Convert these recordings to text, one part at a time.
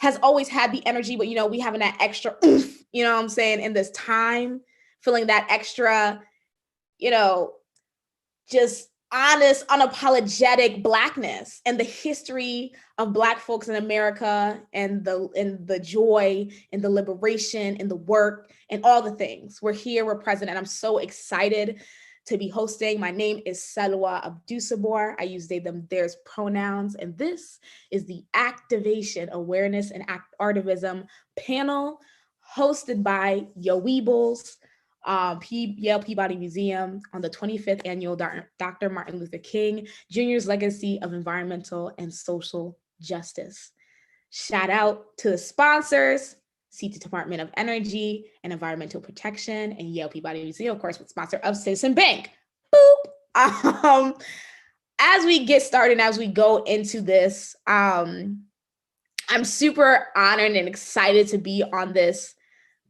has always had the energy, but, we having that extra oomph, you know what I'm saying, in this time, feeling that extra, just honest, unapologetic Blackness and the history of Black folks in America and the joy and the liberation and the work and all the things. We're here, we're present, and I'm so excited to be hosting. My name is Salwa Abdussabur. I use they, them, theirs pronouns, and this is the Activation, Awareness, and Artivism panel hosted by Yo Weebles, Yale Peabody Museum on the 25th annual Dr. Martin Luther King Jr.'s Legacy of Environmental and Social Justice. Shout out to the sponsors, CT Department of Energy and Environmental Protection, and Yale Peabody Museum, of course, with sponsor of Citizen Bank. Boop. As we get started, as we go into this, I'm super honored and excited to be on this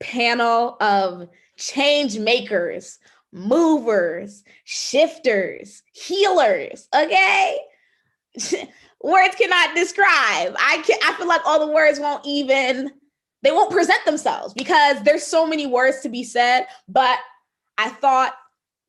panel of change makers, movers, shifters, healers, okay? Words cannot describe. I feel like all the words they won't present themselves because there's so many words to be said, but I thought,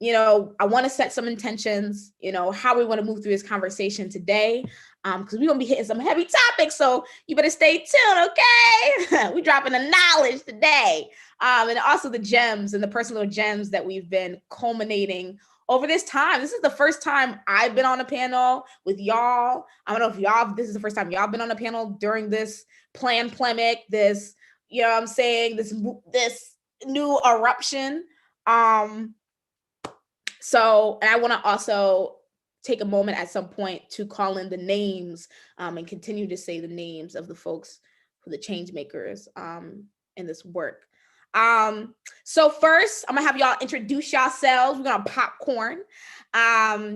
I want to set some intentions, how we want to move through this conversation today, because we're going to be hitting some heavy topics, so you better stay tuned, okay? We're dropping the knowledge today, and also the gems and the personal gems that we've been culminating over this time. This is the first time I've been on a panel with y'all. I don't know if this is the first time y'all been on a panel during this pandemic, this, this new eruption. So, and I want to also take a moment at some point to call in the names and continue to say the names of the folks, for the change makers in this work. So first, I'm gonna have y'all introduce yourselves. We're gonna popcorn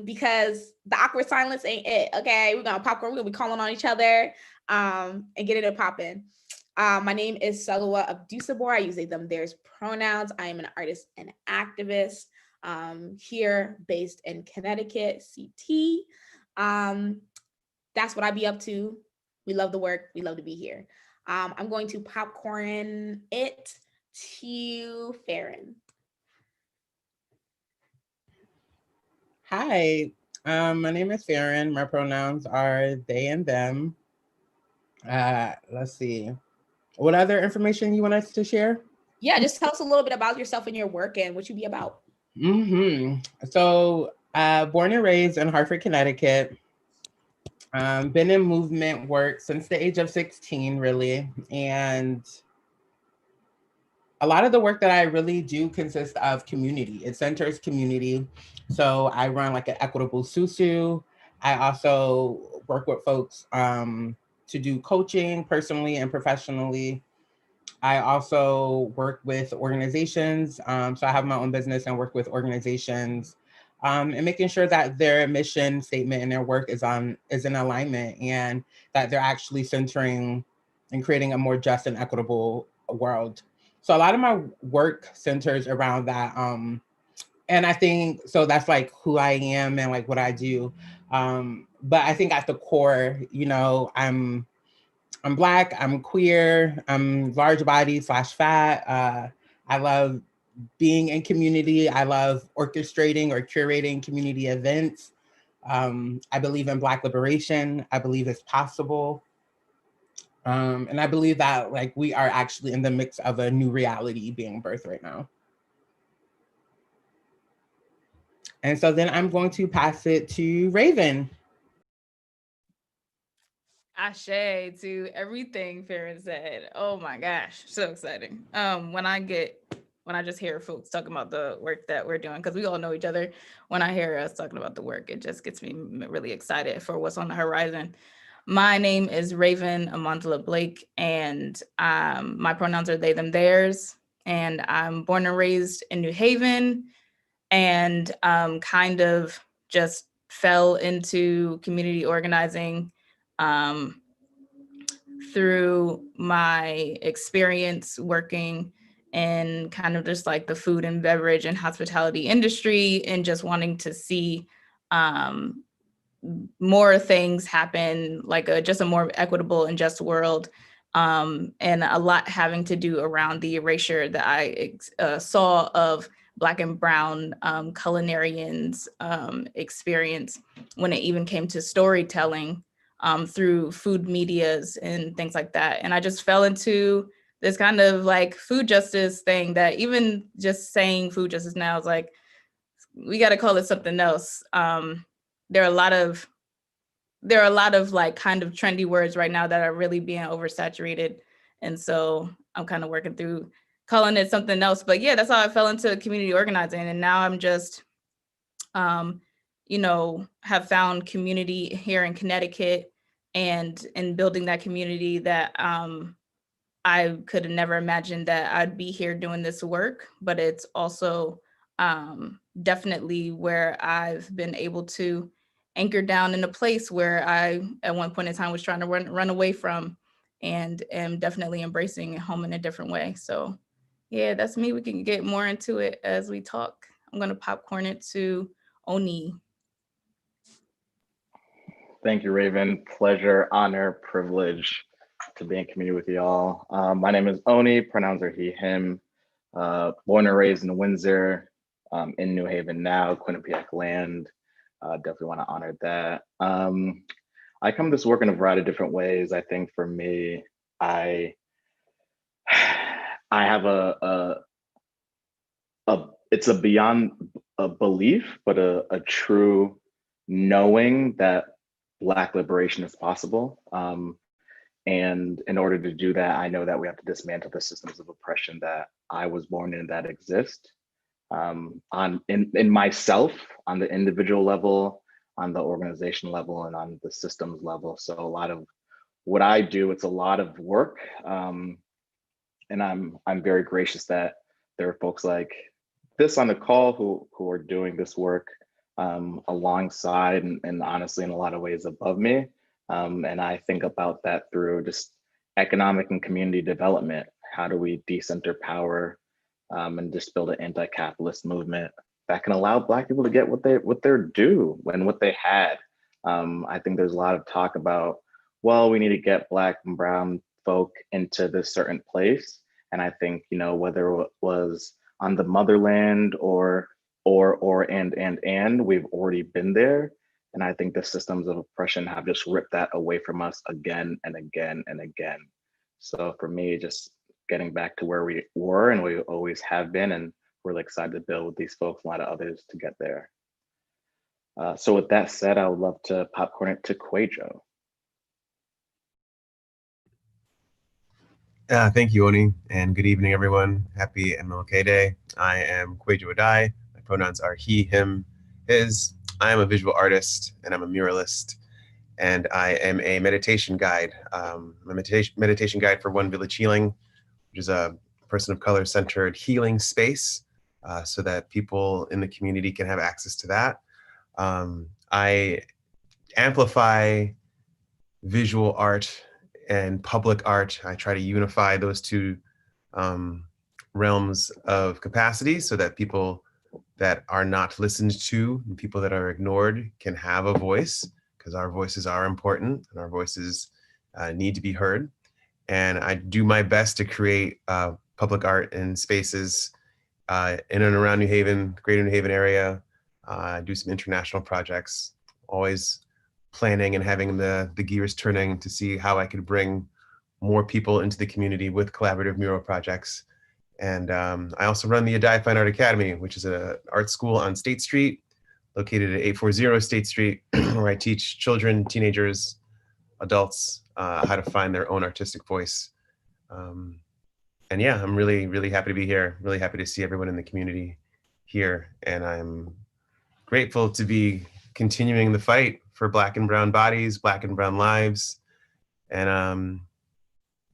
because the awkward silence ain't it. Okay, we're gonna popcorn. We're gonna be calling on each other and get it popping. My name is Salwa Abdussabur. I use they, them, theirs pronouns. I am an artist and activist here based in Connecticut, CT. That's what I be up to. We love the work. We love to be here. I'm going to popcorn it to Farron. Hi, my name is Farron. My pronouns are they and them. Let's see. What other information you want us to share? Yeah, just tell us a little bit about yourself and your work and what you be about. So, born and raised in Hartford, Connecticut. Been in movement work since the age of 16, really. And a lot of the work that I really do consists of community. It centers community. So I run like an equitable susu. I also work with folks to do coaching personally and professionally. I also work with organizations. So I have my own business and work with organizations and making sure that their mission statement and their work is in alignment and that they're actually centering and creating a more just and equitable world. So a lot of my work centers around that. And I think, so that's like who I am and like what I do. But I think at the core, I'm Black, I'm queer, I'm large body / fat. I love being in community. I love orchestrating or curating community events. I believe in Black liberation. I believe it's possible. And I believe that like we are actually in the mix of a new reality being birthed right now. And so then I'm going to pass it to Raven. Ashe to everything Farron said. Oh my gosh, so exciting. When I just hear folks talking about the work that we're doing, because we all know each other, when I hear us talking about the work, it just gets me really excited for what's on the horizon. My name is Raven Amandala Blake, and my pronouns are they, them, theirs. And I'm born and raised in New Haven, and kind of just fell into community organizing through my experience working in kind of just like the food and beverage and hospitality industry, and just wanting to see more things happen, like just a more equitable and just world, and a lot having to do around the erasure that I saw of Black and Brown culinarians' experience when it even came to storytelling through food medias and things like that. And I just fell into this kind of like food justice thing that even just saying food justice now is like, we got to call it something else. There are a lot of like kind of trendy words right now that are really being oversaturated. And so I'm kind of working through calling it something else. But yeah, that's how I fell into community organizing. And now I'm just, you know, have found community here in Connecticut and building that community that I could have never imagined that I'd be here doing this work. But it's also definitely where I've been able to anchor down in a place where I, at one point in time, was trying to run away from, and am definitely embracing home in a different way. So yeah, that's me. We can get more into it as we talk. I'm going to popcorn it to Oni. Thank you, Raven. Pleasure, honor, privilege to be in community with y'all. My name is Oni, pronouns are he, him. Born and raised in Windsor, in New Haven now, Quinnipiac land. Definitely want to honor that. I come to this work in a variety of different ways. I think for me, I have it's a beyond a belief, but a true knowing that Black liberation is possible. And in order to do that, I know that we have to dismantle the systems of oppression that I was born in that exist. In myself, on the individual level, on the organization level, and on the systems level. So a lot of what I do, it's a lot of work. And I'm very gracious that there are folks like this on the call who are doing this work alongside and honestly in a lot of ways above me. And I think about that through just economic and community development. How do we decenter power and just build an anti-capitalist movement that can allow Black people to get what they're due and what they had. I think there's a lot of talk about, well, we need to get Black and Brown folk into this certain place. And I think, you know, whether it was on the motherland or we've already been there. And I think the systems of oppression have just ripped that away from us again and again and again. So for me, just getting back to where we were and we always have been, and really excited to build with these folks, a lot of others to get there. So with that said, I would love to popcorn it to Kwadwo. Thank you, Oni, and good evening, everyone. Happy MLK Day. I am Kwadwo Adae. My pronouns are he, him, his. I am a visual artist, and I'm a muralist, and I am a meditation guide. I'm a meditation guide for One Village Healing, which is a person of color centered healing space so that people in the community can have access to that. I amplify visual art and public art. I try to unify those two realms of capacity so that people that are not listened to and people that are ignored can have a voice, because our voices are important and our voices need to be heard. And I do my best to create public art in spaces in and around New Haven, greater New Haven area. I do some international projects, always planning and having the gears turning to see how I could bring more people into the community with collaborative mural projects. And I also run the Adae Fine Art Academy, which is an art school on State Street, located at 840 State Street, where I teach children, teenagers, adults how to find their own artistic voice. And yeah, I'm really, really happy to be here. Really happy to see everyone in the community here. And I'm grateful to be continuing the fight for Black and Brown bodies, Black and Brown lives, and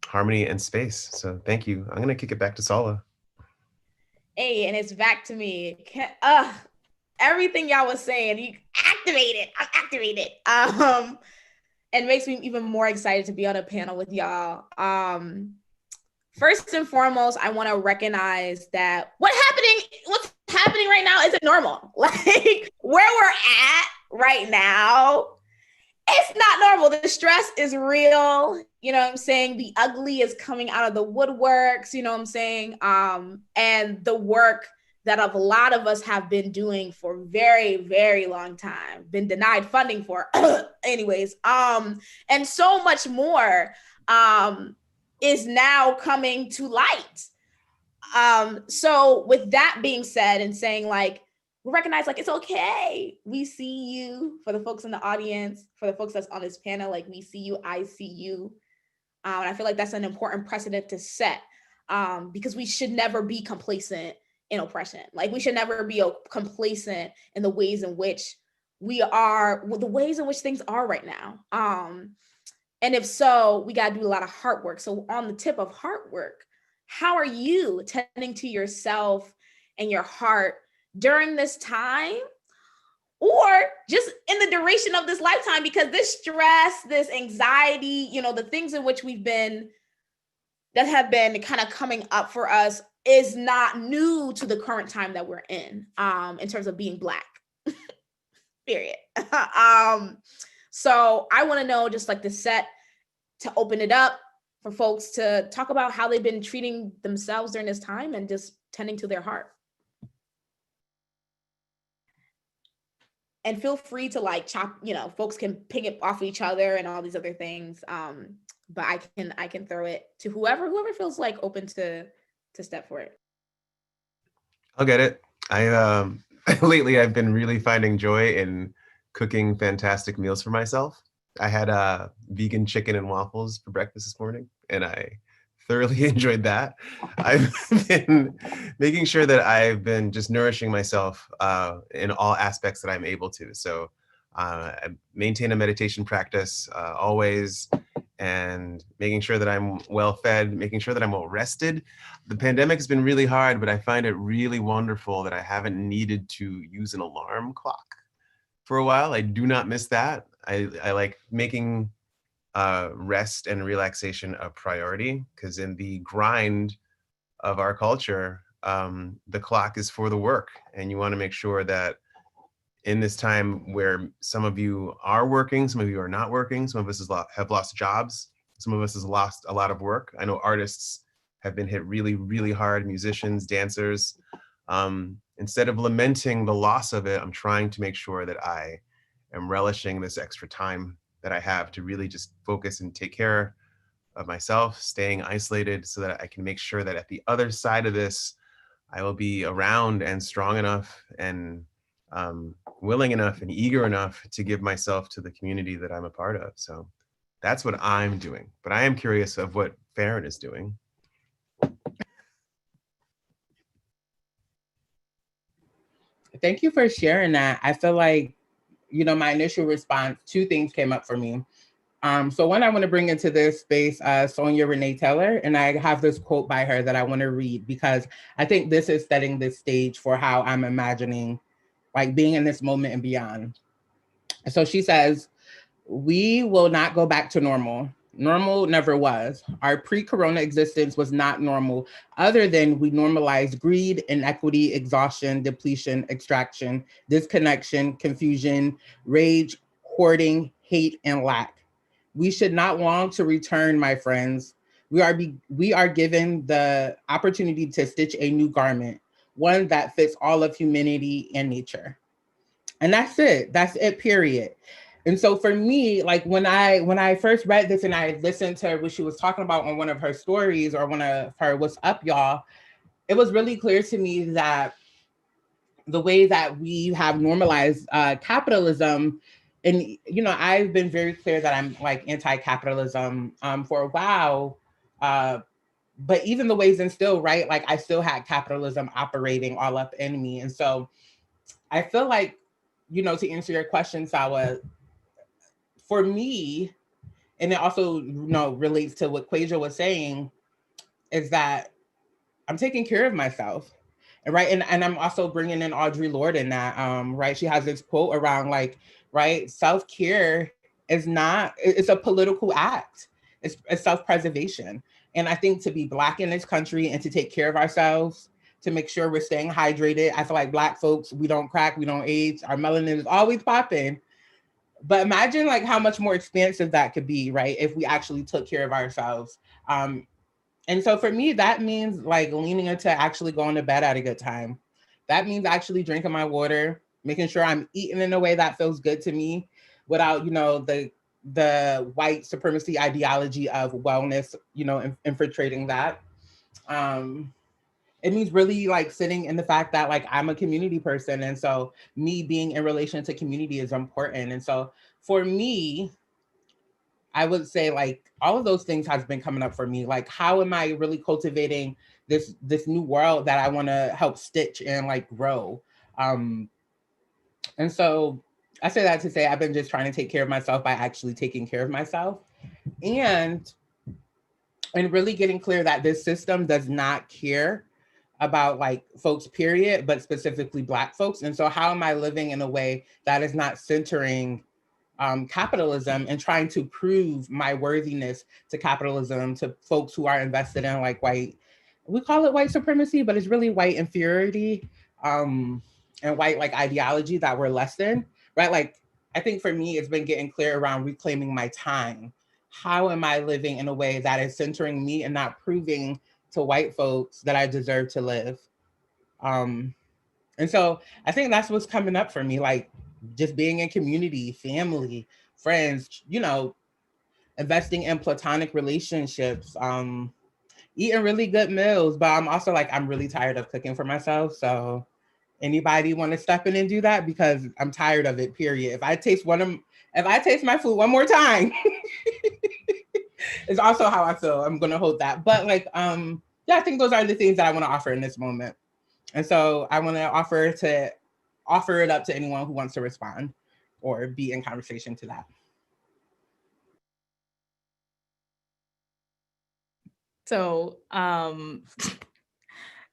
harmony and space. So thank you. I'm gonna kick it back to Salwa. Hey, and it's back to me. Everything y'all was saying, you activated. I'm activated. It makes me even more excited to be on a panel with y'all. First and foremost, I want to recognize that what's happening right now isn't normal. Like where we're at right now It's not normal. The stress is real. You know what I'm saying? The ugly is coming out of the woodworks, you know what I'm saying? And the work that a lot of us have been doing for very, very long time, been denied funding for anyways. And so much more is now coming to light. So with that being said, and saying like, we recognize like, it's okay. We see you. For the folks in the audience, for the folks that's on this panel, like we see you, I see you. And I feel like that's an important precedent to set, because we should never be complacent in oppression. Like we should never be complacent in the ways in which we are, the ways in which things are right now. And if so, we got to do a lot of heart work. So on the tip of heart work, how are you tending to yourself and your heart during this time, or just in the duration of this lifetime? Because this stress, this anxiety, you know, the things in which that have been kind of coming up for us is not new to the current time that we're in terms of being Black, period. So I want to know, just like the set, to open it up for folks to talk about how they've been treating themselves during this time and just tending to their heart. And feel free to like chop, you know, folks can ping it off of each other and all these other things. But I can throw it to whoever feels like open to step for it. I'll get it. Lately I've been really finding joy in cooking fantastic meals for myself. I had vegan chicken and waffles for breakfast this morning, and I thoroughly enjoyed that. I've been making sure that I've been just nourishing myself in all aspects that I'm able to. So I maintain a meditation practice always, and making sure that I'm well fed, making sure that I'm well rested. The pandemic has been really hard, but I find it really wonderful that I haven't needed to use an alarm clock for a while. I do not miss that. I like making rest and relaxation a priority, because in the grind of our culture, the clock is for the work, and you want to make sure that in this time where some of you are working, some of you are not working, some of us have lost jobs, some of us has lost a lot of work. I know artists have been hit really, really hard, musicians, dancers. Instead of lamenting the loss of it, I'm trying to make sure that I am relishing this extra time that I have to really just focus and take care of myself, staying isolated, so that I can make sure that at the other side of this, I will be around and strong enough and willing enough and eager enough to give myself to the community that I'm a part of. So that's what I'm doing. But I am curious of what Farron is doing. Thank you for sharing that. I feel like, you know, my initial response, two things came up for me. So one, I want to bring into this space Sonia Renee Taylor, and I have this quote by her that I want to read, because I think this is setting the stage for how I'm imagining like being in this moment and beyond. So she says, "We will not go back to normal. Normal never was. Our pre-corona existence was not normal, other than we normalized greed, inequity, exhaustion, depletion, extraction, disconnection, confusion, rage, hoarding, hate, and lack. We should not long to return, my friends. We are given the opportunity to stitch a new garment, one that fits all of humanity and nature." And that's it, period. And so for me, like when I first read this and I listened to what she was talking about on one of her stories, or one of her "What's Up, Y'all," it was really clear to me that the way that we have normalized capitalism, and you know, I've been very clear that I'm like anti-capitalism for a while, but even the ways and still, right, like I still had capitalism operating all up in me. And so I feel like, you know, to answer your question, Salwa, for me, and it also, you know, relates to what Kwadwo was saying, is that I'm taking care of myself. Right. And I'm also bringing in Audre Lorde in that, right. She has this quote around like, right, self-care is not, it's a political act. It's self-preservation. And I think to be Black in this country and to take care of ourselves, to make sure we're staying hydrated. I feel like Black folks, we don't crack, we don't age, our melanin is always popping. But imagine like how much more expansive that could be, right? If we actually took care of ourselves. And so for me, that means like leaning into actually going to bed at a good time. That means actually drinking my water, making sure I'm eating in a way that feels good to me without, the white supremacy ideology of wellness, infiltrating that. It means really like sitting in the fact that like I'm a community person. And so me being in relation to community is important. And so for me, I would say like all of those things has been coming up for me. Like, how am I really cultivating this new world that I want to help stitch and like grow? And so I say that to say I've been just trying to take care of myself by actually taking care of myself and really getting clear that this system does not care about like folks, period, but specifically Black folks. And so how am I living in a way that is not centering capitalism and trying to prove my worthiness to capitalism, to folks who are invested in like we call it white supremacy, but it's really white inferiority and white like ideology that we're less than, right? Like, I think for me, it's been getting clear around reclaiming my time. How am I living in a way that is centering me and not proving to white folks that I deserve to live? And so I think that's what's coming up for me, like just being in community, family, friends, investing in platonic relationships, eating really good meals. But I'm also like, I'm really tired of cooking for myself. So anybody want to step in and do that? Because I'm tired of it, period. If I taste my food one more time, it's also how I feel. I'm gonna hold that. But like, yeah, I think those are the things that I want to offer in this moment. And so I want to offer it up to anyone who wants to respond or be in conversation to that. So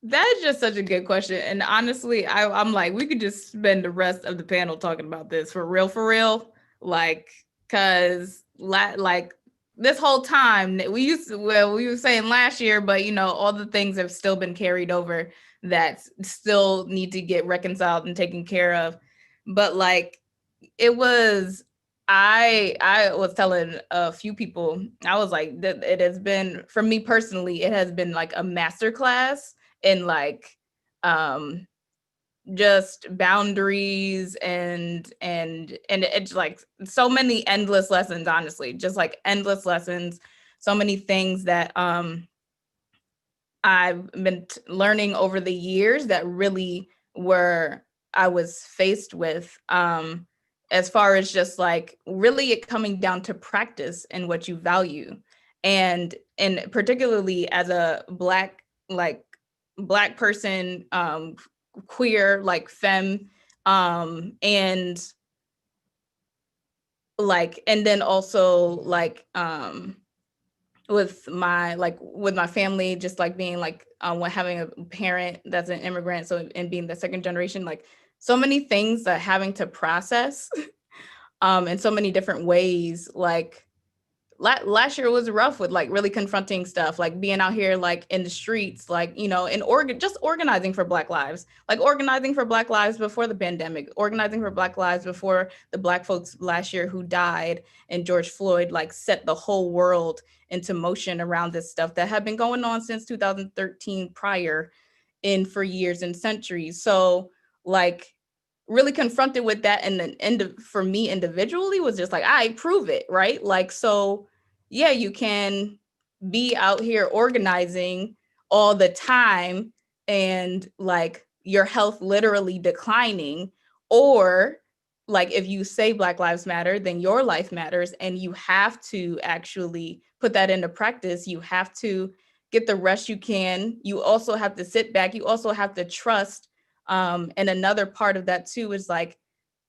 that is just such a good question. And honestly, I'm like, we could just spend the rest of the panel talking about this for real. Like, cause like this whole time we were saying last year, but all the things have still been carried over that still need to get reconciled and taken care of. But like, it was, I was telling a few people, I was like, that it has been, for me personally, it has been like a masterclass in like just boundaries and it's like so many endless lessons, honestly, just like endless lessons, so many things that I've been learning over the years that really I was faced with, as far as just like really it coming down to practice and what you value. And particularly as a Black person, queer, like femme, and like, and then also like, with my family, just like being like, having a parent that's an immigrant, so, and being the second generation, like so many things that having to process in so many different ways. Like last year was rough with like really confronting stuff, like being out here like in the streets, like just organizing for Black lives, like organizing for Black lives before the pandemic, organizing for Black lives before the Black folks last year who died, and George Floyd like set the whole world into motion around this stuff that had been going on since 2013 prior, in for years and centuries. So like really confronted with that, and then for me individually was just like, I prove it, right? Like, so yeah, you can be out here organizing all the time and like your health literally declining, or like if you say Black Lives Matter, then your life matters, and you have to actually put that into practice. You have to get the rest you can. You also have to sit back. You also have to trust. And another part of that too is like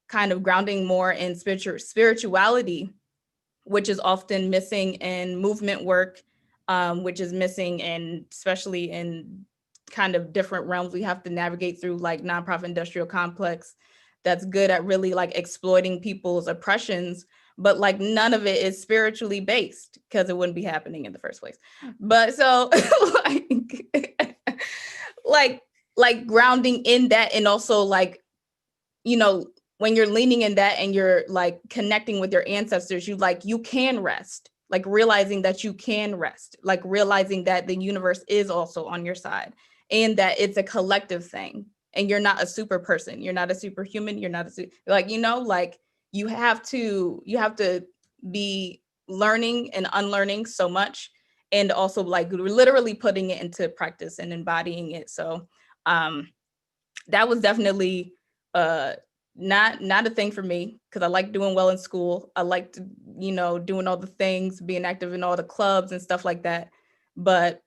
kind of grounding more in spirituality, which is often missing in movement work, which is missing in, especially in kind of different realms we have to navigate through, like nonprofit industrial complex that's good at really like exploiting people's oppressions, but like none of it is spiritually based because it wouldn't be happening in the first place. But so like grounding in that, and also like, when you're leaning in that and you're like connecting with your ancestors, you can rest, like realizing that you can rest, like realizing that the universe is also on your side and that it's a collective thing. And you're not a super person. You're not a superhuman. You're not like you have to be learning and unlearning so much, and also like literally putting it into practice and embodying it. So that was definitely not a thing for me, because I like doing well in school. I liked, doing all the things, being active in all the clubs and stuff like that. But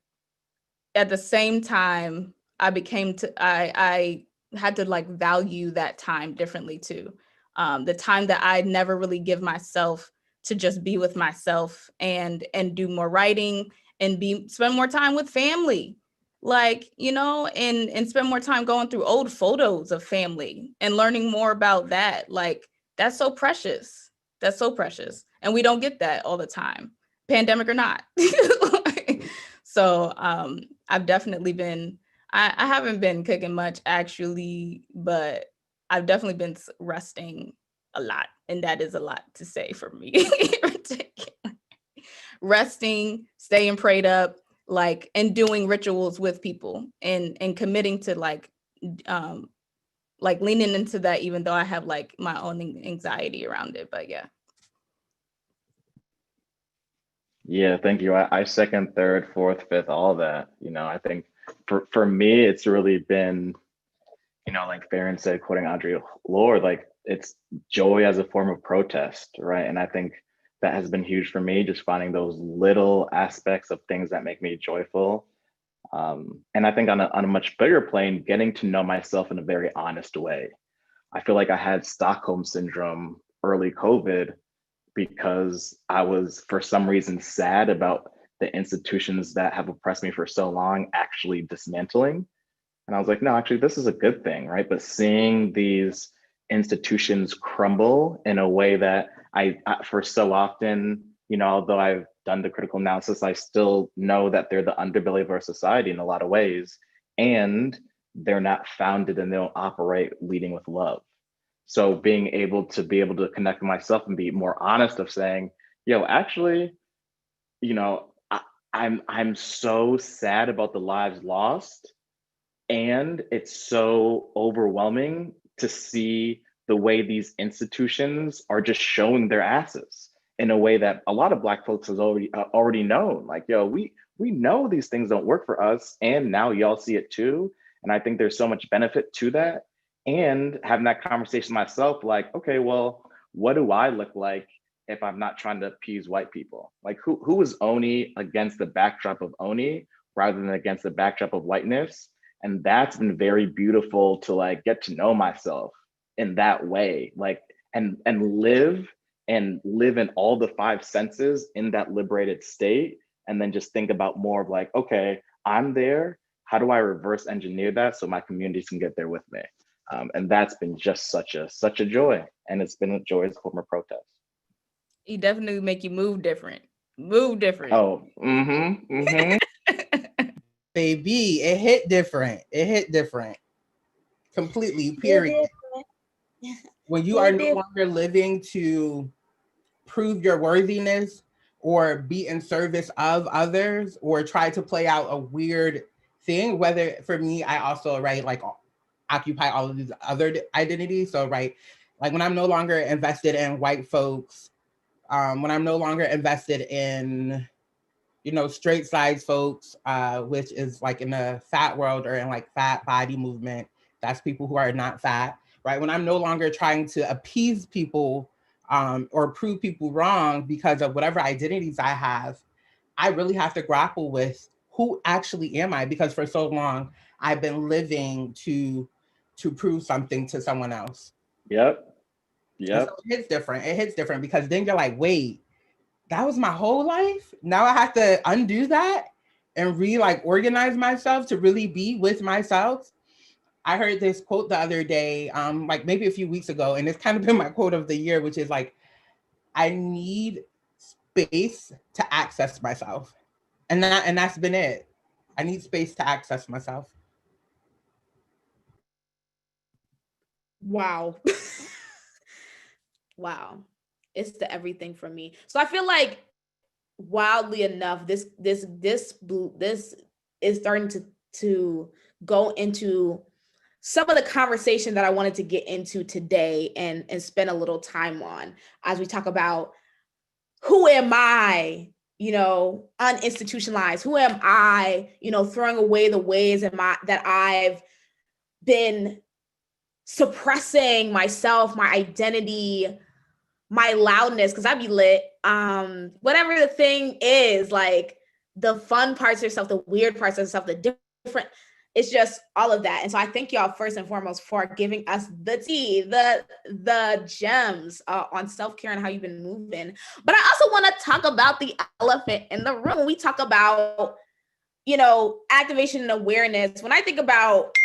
at the same time, I had to like value that time differently too. The time that I'd never really give myself to just be with myself and do more writing and spend more time with family, like, and spend more time going through old photos of family and learning more about that. Like, that's so precious. That's so precious. And we don't get that all the time, pandemic or not. So I've definitely been, I haven't been cooking much actually, but I've definitely been resting a lot. And that is a lot to say for me in particular. Resting, staying prayed up, like, and doing rituals with people and committing to like leaning into that, even though I have like my own anxiety around it. But yeah. Yeah, thank you. I second, third, fourth, fifth, all that. I think for me, it's really been, like Farron said, quoting Audre Lorde, like it's joy as a form of protest, right? And I think that has been huge for me, just finding those little aspects of things that make me joyful. And I think on a much bigger plane, getting to know myself in a very honest way. I feel like I had Stockholm syndrome early COVID because I was, for some reason, sad about the institutions that have oppressed me for so long actually dismantling. And I was like, no, actually, this is a good thing, right? But seeing these institutions crumble in a way that I for so often, although I've done the critical analysis, I still know that they're the underbelly of our society in a lot of ways. And they're not founded and they don't operate leading with love. So being able to connect with myself and be more honest of saying, actually, I'm so sad about the lives lost. And it's so overwhelming to see the way these institutions are just showing their asses in a way that a lot of Black folks has already known. Like, we know these things don't work for us, and now y'all see it too. And I think there's so much benefit to that. And having that conversation myself, like, okay, well, what do I look like if I'm not trying to appease white people? Like, who is Oni against the backdrop of Oni rather than against the backdrop of whiteness? And that's been very beautiful to like get to know myself in that way, like, and live in all the five senses in that liberated state. And then just think about more of like, okay, I'm there. How do I reverse engineer that so my communities can get there with me? And that's been just such a joy. And it's been a joy as a form of protest. He definitely make you move different. Move different. Oh, Baby, it hit different. It hit different. Completely, period. When you are no longer living to prove your worthiness or be in service of others or try to play out a weird thing, whether for me, I also, right, like occupy all of these other identities. So, right, like when I'm no longer invested in white folks, when I'm no longer invested in, straight size folks, which is like in the fat world or in like fat body movement, that's people who are not fat, right? When I'm no longer trying to appease people or prove people wrong because of whatever identities I have, I really have to grapple with who actually am I? Because for so long, I've been living to prove something to someone else. Yep. So it hits different. It hits different because then you're like, wait, that was my whole life. Now I have to undo that and organize myself to really be with myself. I heard this quote the other day, like maybe a few weeks ago, and it's kind of been my quote of the year, which is like, I need space to access myself. And that's been it. I need space to access myself. Wow. Wow. It's the everything for me. So I feel like, wildly enough, this is starting to go into some of the conversation that I wanted to get into today and spend a little time on, as we talk about who am I, uninstitutionalized, who am I, throwing away the ways that I've been suppressing myself, my identity, my loudness, because I'd be lit. Whatever the thing is, like the fun parts of yourself, the weird parts of yourself, the different, it's just all of that. And so I thank y'all first and foremost for giving us the tea, the gems on self-care and how you've been moving. But I also want to talk about the elephant in the room. We talk about, activation and awareness. When I think about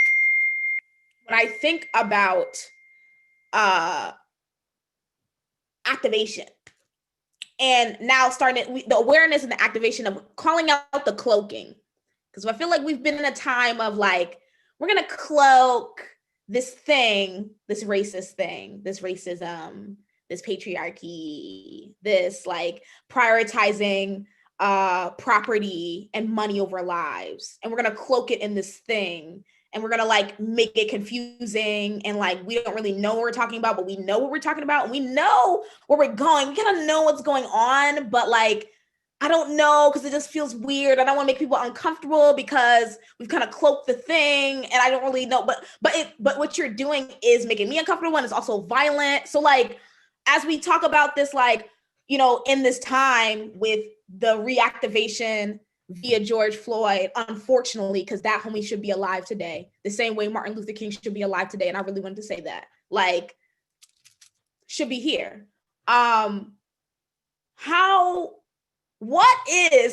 activation, and now starting the awareness and the activation of calling out the cloaking, because I feel like we've been in a time of like, we're gonna cloak this thing, this racist thing, this racism, this patriarchy, this like prioritizing property and money over lives, and we're gonna cloak it in this thing, and we're gonna like make it confusing, and like we don't really know what we're talking about, but we know what we're talking about, and we know where we're going. We kind of know what's going on, but like I don't know, because it just feels weird. I don't want to make people uncomfortable because we've kind of cloaked the thing, and I don't really know. But what you're doing is making me uncomfortable, and it's also violent. So like, as we talk about this, like, in this time with the reactivation via George Floyd, unfortunately, because that homie should be alive today, the same way Martin Luther King should be alive today. And I really wanted to say that, like, should be here. So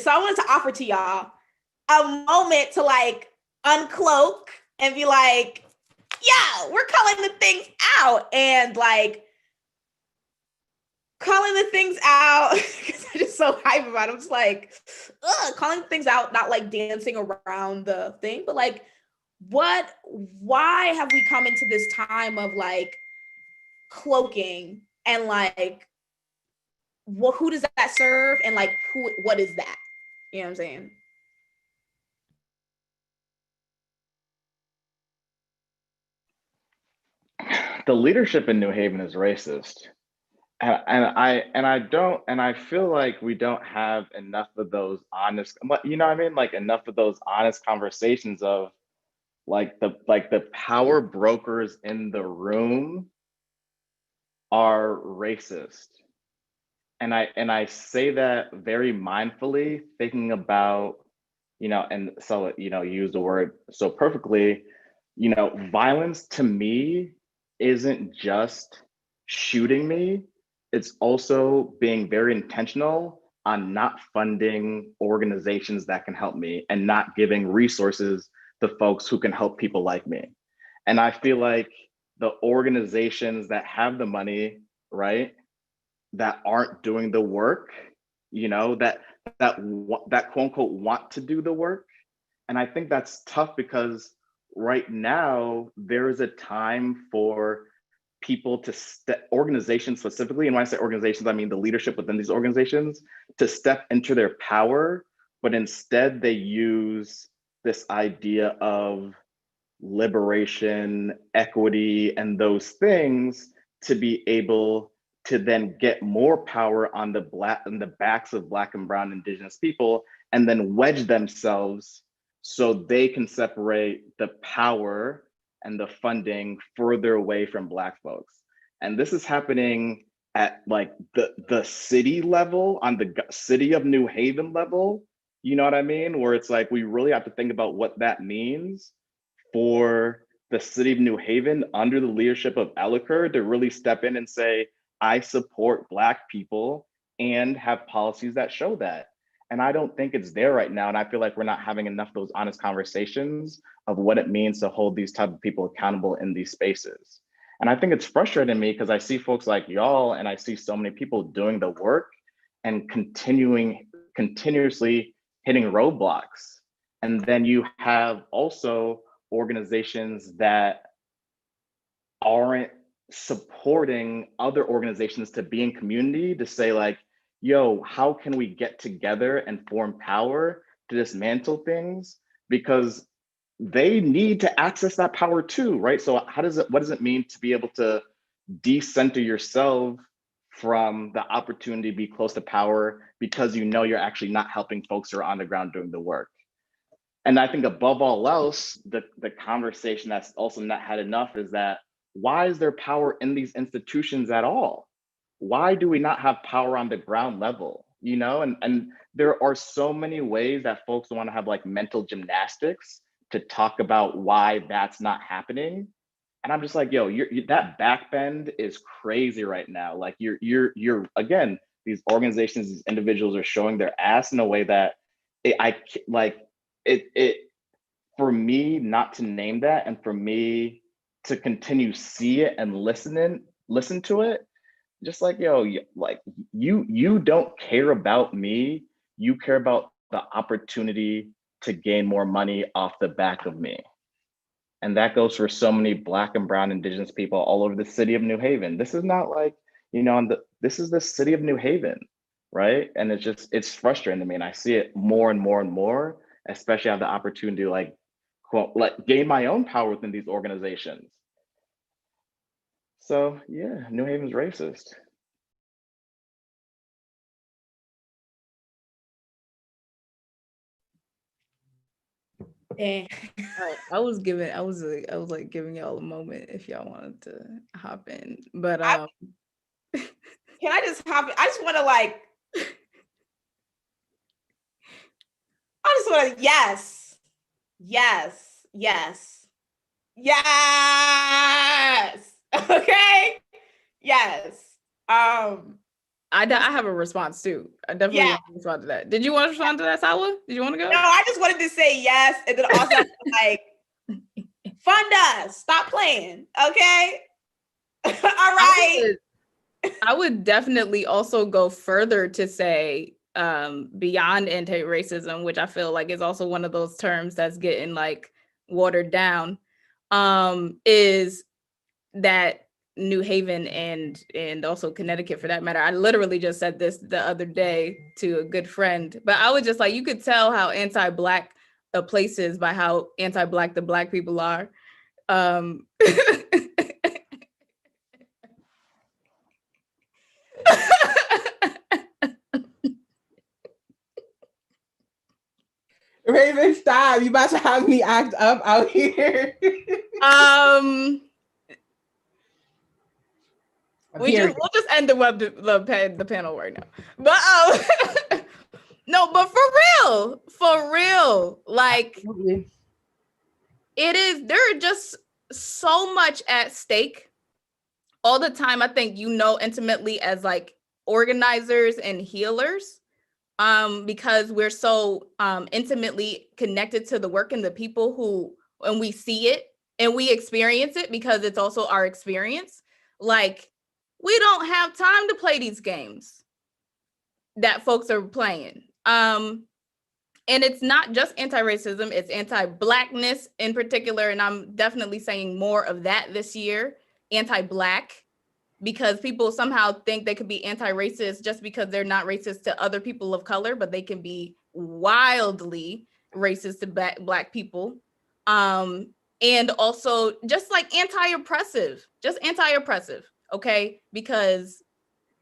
I wanted to offer to y'all a moment to like uncloak and be like, yeah, we're calling the things out, and like calling the things out, because I'm just so hype about it. I'm just like, calling things out, not like dancing around the thing, but like, why have we come into this time of like cloaking, and like, who does that serve, and like, what is that? You know what I'm saying? The leadership in New Haven is racist. And I feel like we don't have enough of those honest, you know what I mean? Like enough of those honest conversations of like the power brokers in the room are racist. And I say that very mindfully, thinking about, and so, you use the word so perfectly, violence to me isn't just shooting me. It's also being very intentional on not funding organizations that can help me and not giving resources to folks who can help people like me. And I feel like the organizations that have the money, right, that aren't doing the work, that quote unquote want to do the work. And I think that's tough because right now there is a time for people to organizations specifically, and when I say organizations, I mean the leadership within these organizations, to step into their power, but instead they use this idea of liberation, equity, and those things to be able to then get more power on the backs of Black and Brown Indigenous people, and then wedge themselves so they can separate the power and the funding further away from Black folks. And this is happening at like the city level, on the city of New Haven level, you know what I mean? Where it's like, we really have to think about what that means for the city of New Haven under the leadership of Elliker to really step in and say, I support Black people and have policies that show that. And I don't think it's there right now. And I feel like we're not having enough of those honest conversations of what it means to hold these type of people accountable in these spaces. And I think it's frustrating me because I see folks like y'all, and I see so many people doing the work and continuously hitting roadblocks. And then you have also organizations that aren't supporting other organizations to be in community to say like, yo, how can we get together and form power to dismantle things? Because they need to access that power too, right? So what does it mean to be able to decenter yourself from the opportunity to be close to power because you know you're actually not helping folks who are on the ground doing the work? And I think above all else, the conversation that's also not had enough is that, why is there power in these institutions at all? Why do we not have power on the ground level? You know, and there are so many ways that folks want to have like mental gymnastics to talk about why that's not happening. And I'm just like, yo, that backbend is crazy right now. Like you're again, these organizations, these individuals are showing their ass in a way that it for me not to name that, and for me to continue see it and listen to it, just like, yo, you don't care about me, you care about the opportunity to gain more money off the back of me. And that goes for so many Black and brown Indigenous people all over the city of New Haven. This is not like, you know, this is the city of New Haven, right? And it's frustrating to me, and I see it more and more and more, especially have the opportunity to like, quote, like gain my own power within these organizations. So yeah, New Haven's racist. Eh. I was like giving y'all a moment if y'all wanted to hop in, but Can I just hop in? I just want to like, yes, okay, yes. I have a response too. I definitely want to respond to that. Did you want to respond to that, Salwa? Did you want to go? No, I just wanted to say yes, and then also like, fund us. Stop playing, okay? All right. I would definitely also go further to say beyond anti-racism, which I feel like is also one of those terms that's getting like watered down, is that New Haven and also Connecticut for that matter. I literally just said this the other day to a good friend, but I was just like, you could tell how anti-Black a place is by how anti-Black the Black people are. Raven, stop. You about to have me act up out here. We'll just end the panel right now. But no, but for real, like Absolutely. it is, there are just so much at stake all the time. I think, you know, intimately as like organizers and healers, because we're so intimately connected to the work and the people who, and we see it and we experience it because it's also our experience. Like, we don't have time to play these games that folks are playing. And it's not just anti-racism, it's anti-Blackness in particular. And I'm definitely saying more of that this year, anti-Black, because people somehow think they could be anti-racist just because they're not racist to other people of color, but they can be wildly racist to Black people. And also just like anti-oppressive, okay? Because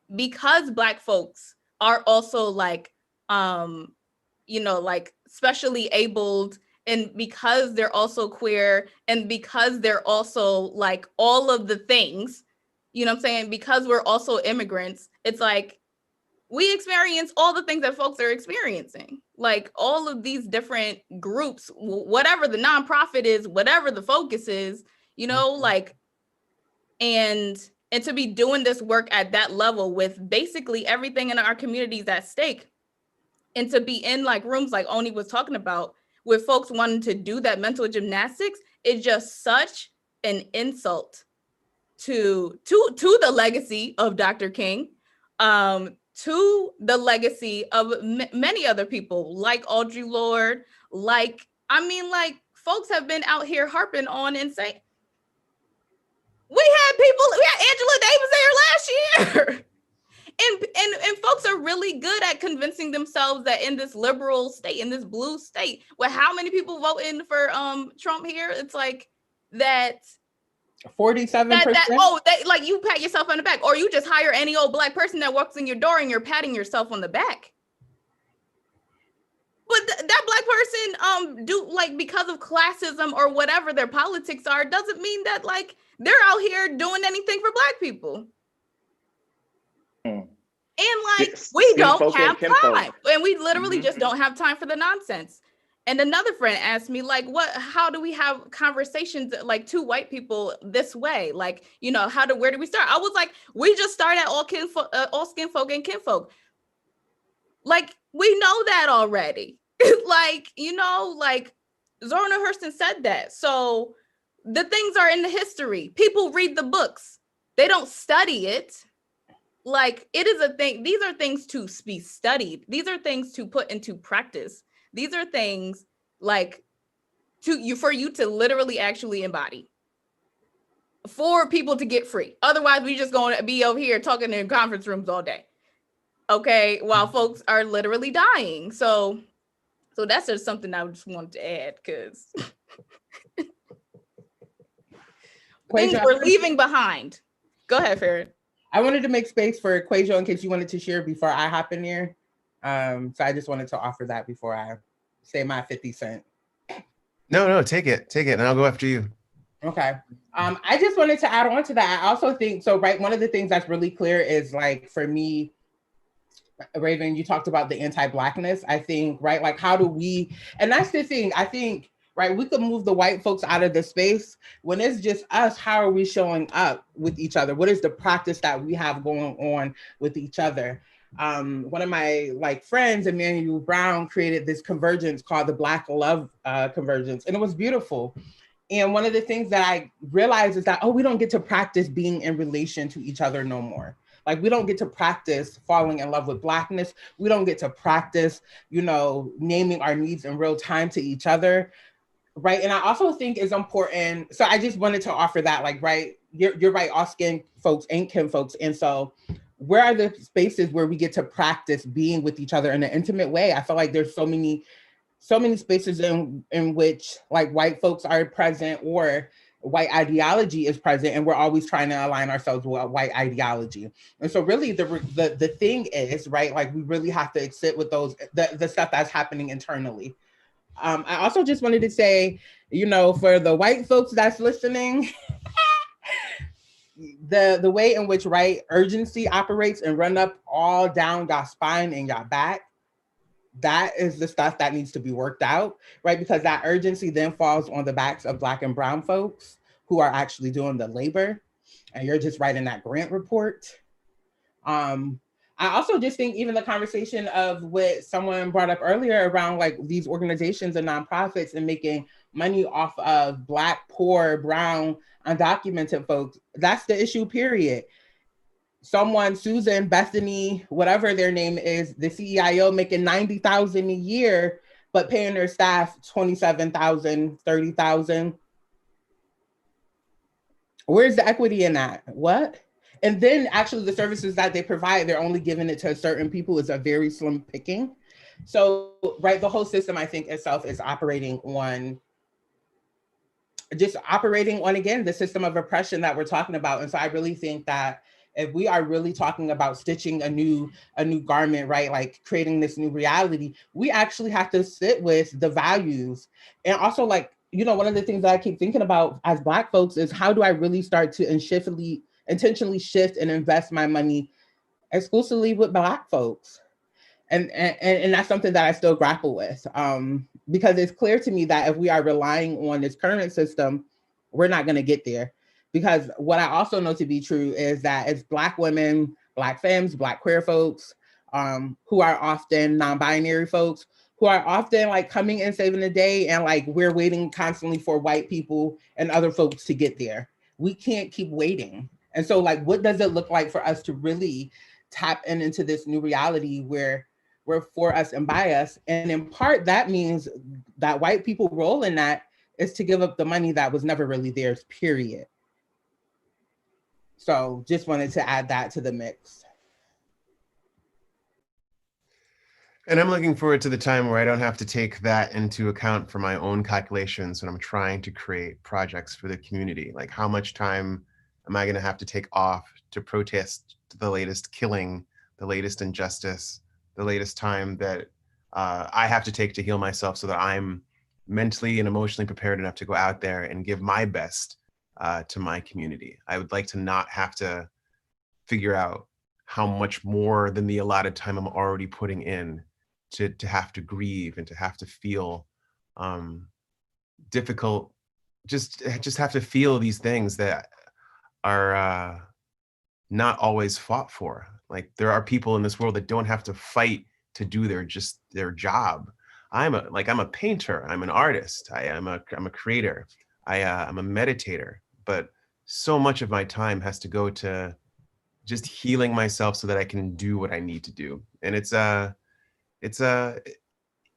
Black folks are also like, you know, like specially abled, and because they're also queer, and because they're also like all of the things, you know what I'm saying? Because we're also immigrants, it's like we experience all the things that folks are experiencing. Like all of these different groups, whatever the nonprofit is, whatever the focus is, you know, like, and to be doing this work at that level with basically everything in our communities at stake, and to be in like rooms like Oni was talking about, with folks wanting to do that mental gymnastics, is just such an insult to the legacy of Dr. King, to the legacy of many other people like Audre Lorde, like, I mean, like folks have been out here harping on and saying, We had Angela Davis there last year. And folks are really good at convincing themselves that in this liberal state, in this blue state, with how many people voting for Trump here, it's like that 47%. That like you pat yourself on the back, or you just hire any old black person that walks in your door and you're patting yourself on the back. But that black person do like because of classism or whatever their politics are, doesn't mean that like they're out here doing anything for black people. And like we don't have time, and we literally just don't have time for the nonsense. And another friend asked me, like, how do we have conversations like two white people this way? Like, you know, where do we start? I was like, we just start at all skin folk and kinfolk. Like, we know that already. Like, you know, like Zora Neale Hurston said that. So the things are in the history. People read the books. They don't study it. Like, it is a thing. These are things to be studied. These are things to put into practice. These are things like for you to literally actually embody, for people to get free. Otherwise, we just going to be over here talking in conference rooms all day. Okay, while folks are literally dying. So that's just something I just wanted to add, because things we're leaving behind. Go ahead, Farron. I wanted to make space for Kwadwo in case you wanted to share before I hop in here. So I just wanted to offer that before I say my 50 cents. No, take it, and I'll go after you. Okay. I just wanted to add on to that. I also think, so right, one of the things that's really clear is like, for me, Raven, you talked about the anti-Blackness. I think, right, like how do we, and that's the thing, I think, right, we could move the white folks out of the space. When it's just us, how are we showing up with each other? What is the practice that we have going on with each other? One of my like friends, Emmanuel Brown, created this convergence called the Black Love Convergence, and it was beautiful. And one of the things that I realized is that, we don't get to practice being in relation to each other no more. Like, we don't get to practice falling in love with Blackness. We don't get to practice, you know, naming our needs in real time to each other. Right. And I also think it's important. So I just wanted to offer that, like, right, you're right, all skin folks and kin folks. And so where are the spaces where we get to practice being with each other in an intimate way? I feel like there's so many spaces in which like white folks are present or white ideology is present, and we're always trying to align ourselves with white ideology. And so really the thing is, right, like we really have to sit with those, the stuff that's happening internally. I also just wanted to say, you know, for the white folks that's listening, the way in which right urgency operates and run up all down your spine and your back, that is the stuff that needs to be worked out, right? Because that urgency then falls on the backs of Black and brown folks who are actually doing the labor, and you're just writing that grant report. I also just think even the conversation of what someone brought up earlier around like these organizations and nonprofits and making money off of Black, poor, brown, undocumented folks, that's the issue, period. Someone, Susan, Bethany, whatever their name is, the CEIO, making $90,000 a year, but paying their staff $27,000, $30,000. Where's the equity in that? What? And then actually the services that they provide, they're only giving it to certain people. Is a very slim picking. So, right, the whole system, I think itself is operating on, again, the system of oppression that we're talking about. And so I really think that if we are really talking about stitching a new garment, right, like creating this new reality, we actually have to sit with the values. And also, like, you know, one of the things that I keep thinking about as Black folks is how do I really start to intentionally shift and invest my money exclusively with Black folks? And that's something that I still grapple with, because it's clear to me that if we are relying on this current system, we're not going to get there. Because what I also know to be true is that it's Black women, Black femmes, Black queer folks, who are often non-binary folks, who are often like coming and saving the day, and like we're waiting constantly for white people and other folks to get there. We can't keep waiting. And so like, what does it look like for us to really tap into this new reality where we're for us and by us? And in part, that means that white people role in that is to give up the money that was never really theirs, period. So just wanted to add that to the mix. And I'm looking forward to the time where I don't have to take that into account for my own calculations when I'm trying to create projects for the community. Like, how much time am I going to have to take off to protest the latest killing, the latest injustice, the latest time that I have to take to heal myself so that I'm mentally and emotionally prepared enough to go out there and give my best to my community. I would like to not have to figure out how much more than the allotted time I'm already putting in to have to grieve and to have to feel difficult, just have to feel these things that are not always fought for. Like, there are people in this world that don't have to fight to do their job. I'm a painter, I'm an artist, I'm a creator, I'm a meditator, but so much of my time has to go to just healing myself so that I can do what I need to do. And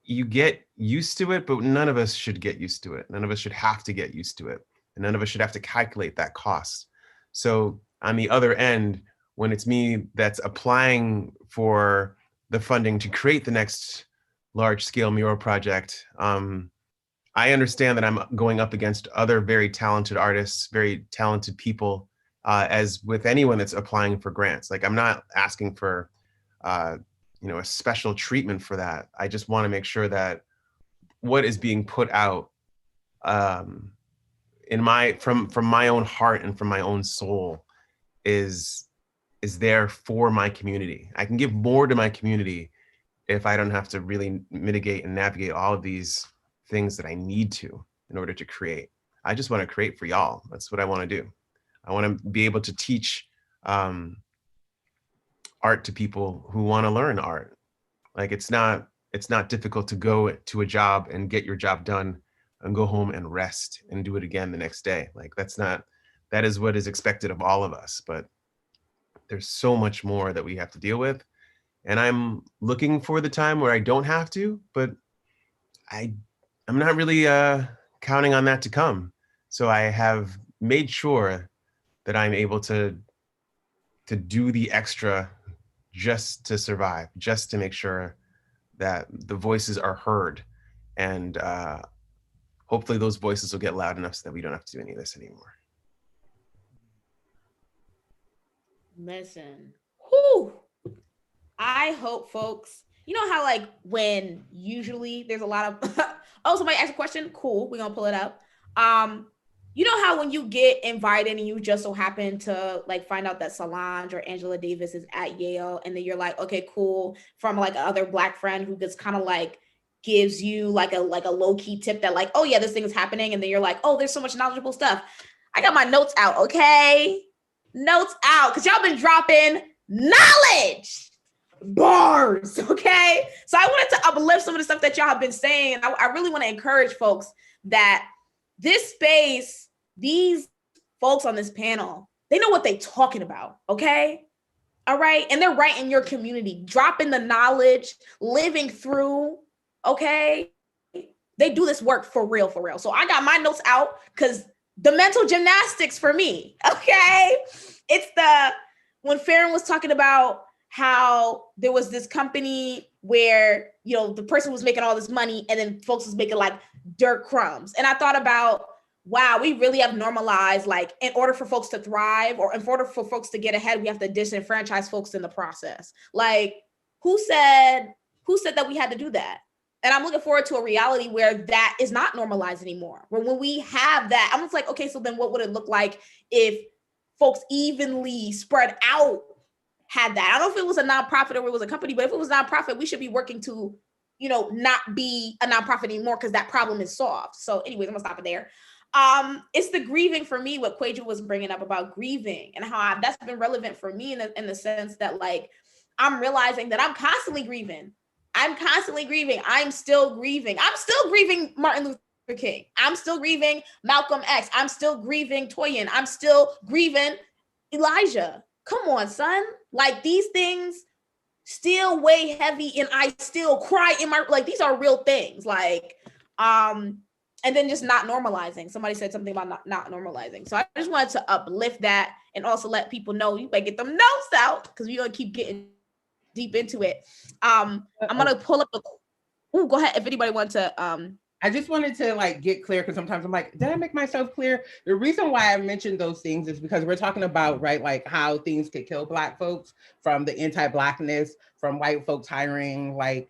you get used to it, but none of us should get used to it. None of us should have to get used to it. And none of us should have to calculate that cost. So on the other end, when it's me that's applying for the funding to create the next large scale mural project, I understand that I'm going up against other very talented artists, very talented people, as with anyone that's applying for grants. Like, I'm not asking for a special treatment for that. I just want to make sure that what is being put out from my own heart and from my own soul is there for my community. I can give more to my community if I don't have to really mitigate and navigate all of these things that I need to in order to create. I just want to create for y'all. That's what I want to do. I want to be able to teach art to people who want to learn art. Like, it's not difficult to go to a job and get your job done and go home and rest and do it again the next day. Like, that is what is expected of all of us, but there's so much more that we have to deal with. And I'm looking for the time where I don't have to, but I'm not really counting on that to come. So I have made sure that I'm able to do the extra just to survive, just to make sure that the voices are heard. And hopefully those voices will get loud enough so that we don't have to do any of this anymore. Listen, whew. I hope, folks, you know how like when usually there's a lot of, oh, somebody asked a question, cool, we're gonna pull it up. You know how when you get invited and you just so happen to like find out that Solange or Angela Davis is at Yale, and then you're like, okay, cool, from like another Black friend who just kind of like gives you like a low-key tip that like, oh yeah, this thing is happening, and then you're like, oh, there's so much knowledgeable stuff. I got my notes out, okay? Notes out, because y'all been dropping knowledge bars, okay? So I wanted to uplift some of the stuff that y'all have been saying. I really want to encourage folks that this space, these folks on this panel, they know what they're talking about, okay? All right, and they're right in your community, dropping the knowledge, living through, okay? They do this work for real, for real. So I got my notes out because the mental gymnastics for me, okay? It's when Farron was talking about how there was this company where, you know, the person was making all this money and then folks was making like dirt crumbs. And I thought about, wow, we really have normalized, like, in order for folks to thrive or in order for folks to get ahead, we have to disenfranchise folks in the process. Like, who said that we had to do that? And I'm looking forward to a reality where that is not normalized anymore. Where when we have that, I'm just like, okay, so then what would it look like if folks evenly spread out had that? I don't know if it was a nonprofit or it was a company, but if it was nonprofit, we should be working to, you know, not be a nonprofit anymore because that problem is solved. So anyways, I'm gonna stop it there. It's the grieving for me, what Kwadwo was bringing up about grieving and how that's been relevant for me in the sense that like, I'm realizing that I'm constantly grieving. I'm still grieving. I'm still grieving Martin Luther King. I'm still grieving Malcolm X. I'm still grieving Toyin. I'm still grieving Elijah. Come on, son. Like, these things still weigh heavy and I still cry in my, like, these are real things. Like, and then just not normalizing. Somebody said something about not normalizing. So I just wanted to uplift that and also let people know you better get them notes out because we're gonna keep getting deep into it. I'm gonna pull up go ahead if anybody wants to I just wanted to like get clear because sometimes I'm like, did I make myself clear? The reason why I mentioned those things is because we're talking about, right, like how things could kill Black folks, from the anti-Blackness, from white folks hiring like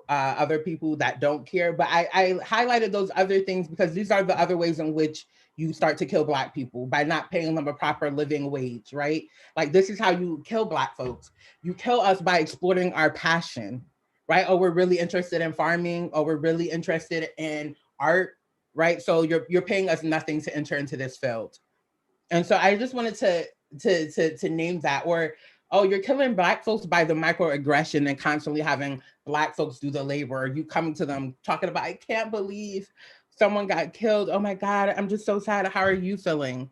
other people that don't care. But I highlighted those other things because these are the other ways in which you start to kill Black people, by not paying them a proper living wage, right? Like this is how you kill Black folks. You kill us by exploiting our passion. Right? Oh, we're really interested in farming, or we're really interested in art, right? So you're paying us nothing to enter into this field. And so I just wanted to name that. Or, oh, you're killing Black folks by the microaggression and constantly having Black folks do the labor. You coming to them talking about, I can't believe someone got killed. Oh my God, I'm just so sad. How are you feeling?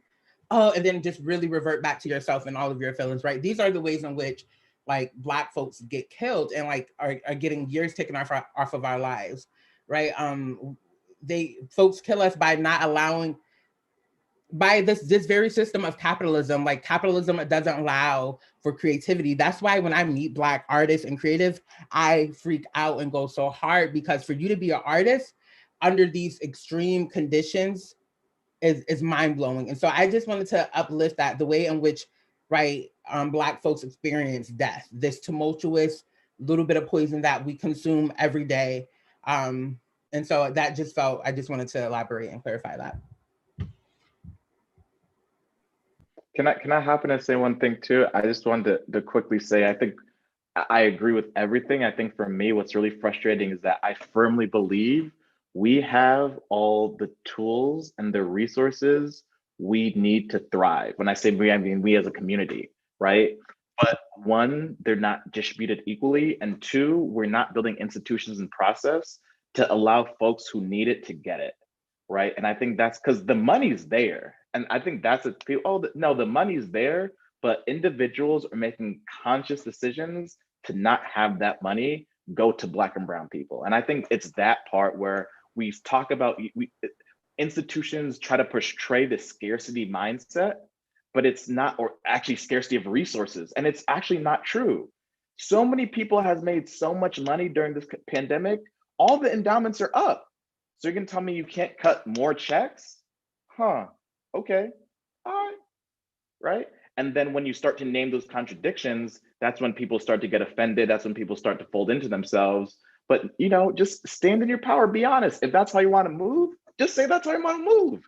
Oh, and then just really revert back to yourself and all of your feelings, right? These are the ways in which like Black folks get killed and like are getting years taken off of our lives, right? Folks kill us by not allowing, by this very system of capitalism. Like capitalism doesn't allow for creativity. That's why when I meet Black artists and creatives, I freak out and go so hard, because for you to be an artist under these extreme conditions is mind-blowing. And so I just wanted to uplift that, the way in which, right, Black folks experience death, this tumultuous little bit of poison that we consume every day. And so that just felt, I just wanted to elaborate and clarify that. Can I happen to say one thing too? I just wanted to quickly say, I think I agree with everything. I think for me, what's really frustrating is that I firmly believe we have all the tools and the resources we need to thrive. When I say we, I mean we as a community, right? But one, they're not distributed equally. And two, we're not building institutions and process to allow folks who need it to get it, right? And I think that's because the money's there. And I think that's it. No, the money's there, but individuals are making conscious decisions to not have that money go to Black and brown people. And I think it's that part where we talk about, institutions try to portray the scarcity mindset, but it's not, or actually scarcity of resources. And it's actually not true. So many people has made so much money during this pandemic, all the endowments are up. So you're gonna tell me you can't cut more checks? Huh, okay, all right, right? And then when you start to name those contradictions, that's when people start to get offended. That's when people start to fold into themselves. But just stand in your power, be honest. If that's how you wanna move, just say that's how you wanna move,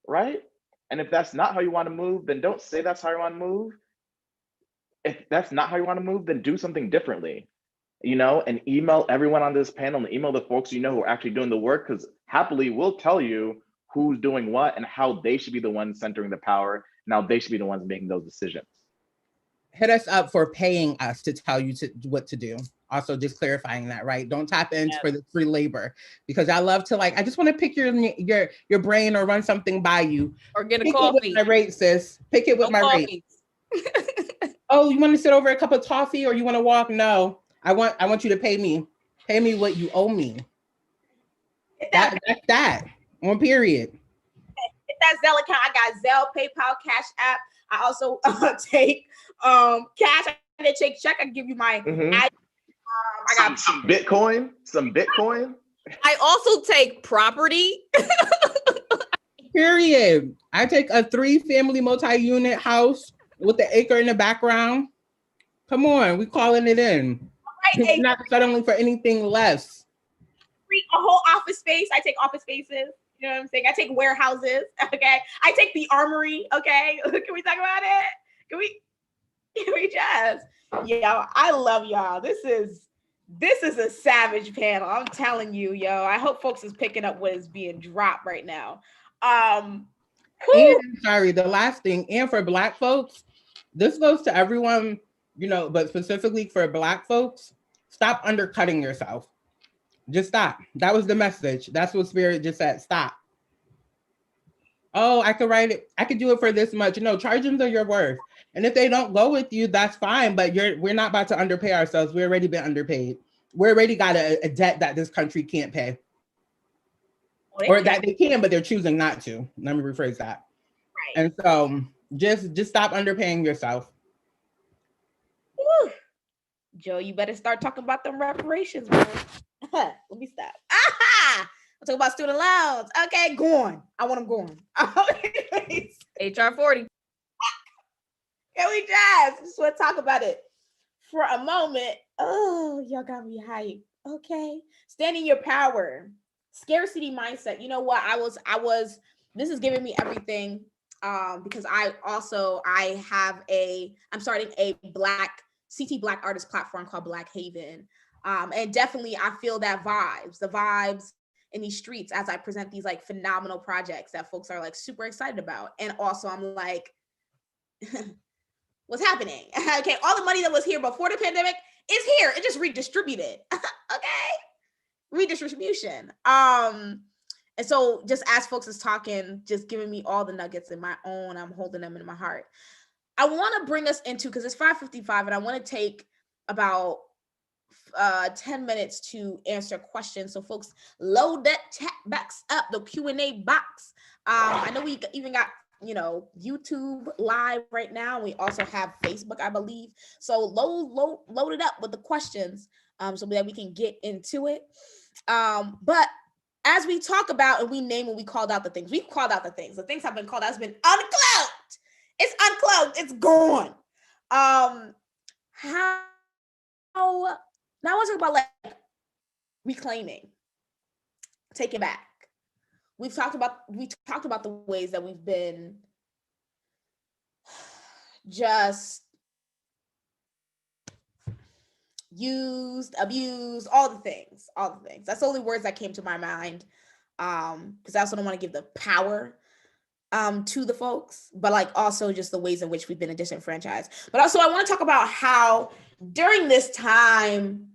right? And if that's not how you wanna move, then don't say that's how you wanna move. If that's not how you wanna move, then do something differently, and email everyone on this panel and email the folks who are actually doing the work, because happily we'll tell you who's doing what and how they should be the ones centering the power. Now they should be the ones making those decisions. Hit us up for paying us to tell you what to do. Also, just clarifying that, right? Don't tap in for the free labor, because I love to I just want to pick your brain or run something by you. Or get a pick coffee. It with my rate, sis. Pick it with my rate. Oh, you want to sit over a cup of coffee or you want to walk? No, I want you to pay me. Pay me what you owe me. That's that. On period. Hit that Zelle account. I got Zelle, PayPal, Cash App. I also take cash. I didn't take check. I give you my. I got some Bitcoin. I also take property. Period. I take a 3-family multi-unit house with the acre in the background. Come on, we calling it in. Right, not settling for anything less. A whole office space. I take office spaces. You know what I'm saying? I take warehouses. Okay. I take the armory. Okay. Can we talk about it? Can we just? Yo, I love y'all. This is a savage panel. I'm telling you, yo. I hope folks is picking up what is being dropped right now. And sorry, the last thing, and for Black folks, this goes to everyone, but specifically for Black folks, stop undercutting yourself. Just stop. That was the message. That's what Spirit just said. Stop. Oh, I could write it. I could do it for this much. No, charge them to your worth. And if they don't go with you, that's fine. But we're not about to underpay ourselves. We've already been underpaid. We already got a debt that this country can't pay. or that they can, but they're choosing not to. Let me rephrase that. Right. And so just stop underpaying yourself. Woo. Joe, you better start talking about them reparations, bro. Let me stop. Aha! I'll talk about student loans. Okay, go on. I want them going. HR 40. Can we just want to talk about it for a moment? Oh, y'all got me hyped. Okay. Stand in your power. Scarcity mindset. You know what? This is giving me everything. Because I'm starting a CT Black artist platform called Black Haven. And definitely I feel the vibes in these streets as I present these like phenomenal projects that folks are like super excited about. And also I'm like, what's happening? Okay, all the money that was here before the pandemic is here. It just redistributed. Okay, redistribution. And so just as folks is talking, just giving me all the nuggets in my own, I'm holding them in my heart. I want to bring us into, because it's 5:55 and I want to take about 10 minutes to answer questions. So folks, load that chat box up, the Q&A box. I know we even got YouTube live right now. We also have Facebook, I believe. So load it up with the questions so that we can get into it. But as we talk about and we name and we called out the things, we've called out the things. The things have been called out. It's been uncloaked. It's uncloaked. It's gone. Now I want to talk about like reclaiming, take it back. We talked about the ways that we've been just used, abused, all the things. That's the only words that came to my mind. Because I also don't want to give the power to the folks, but like also just the ways in which we've been disenfranchised. But also I want to talk about how during this time,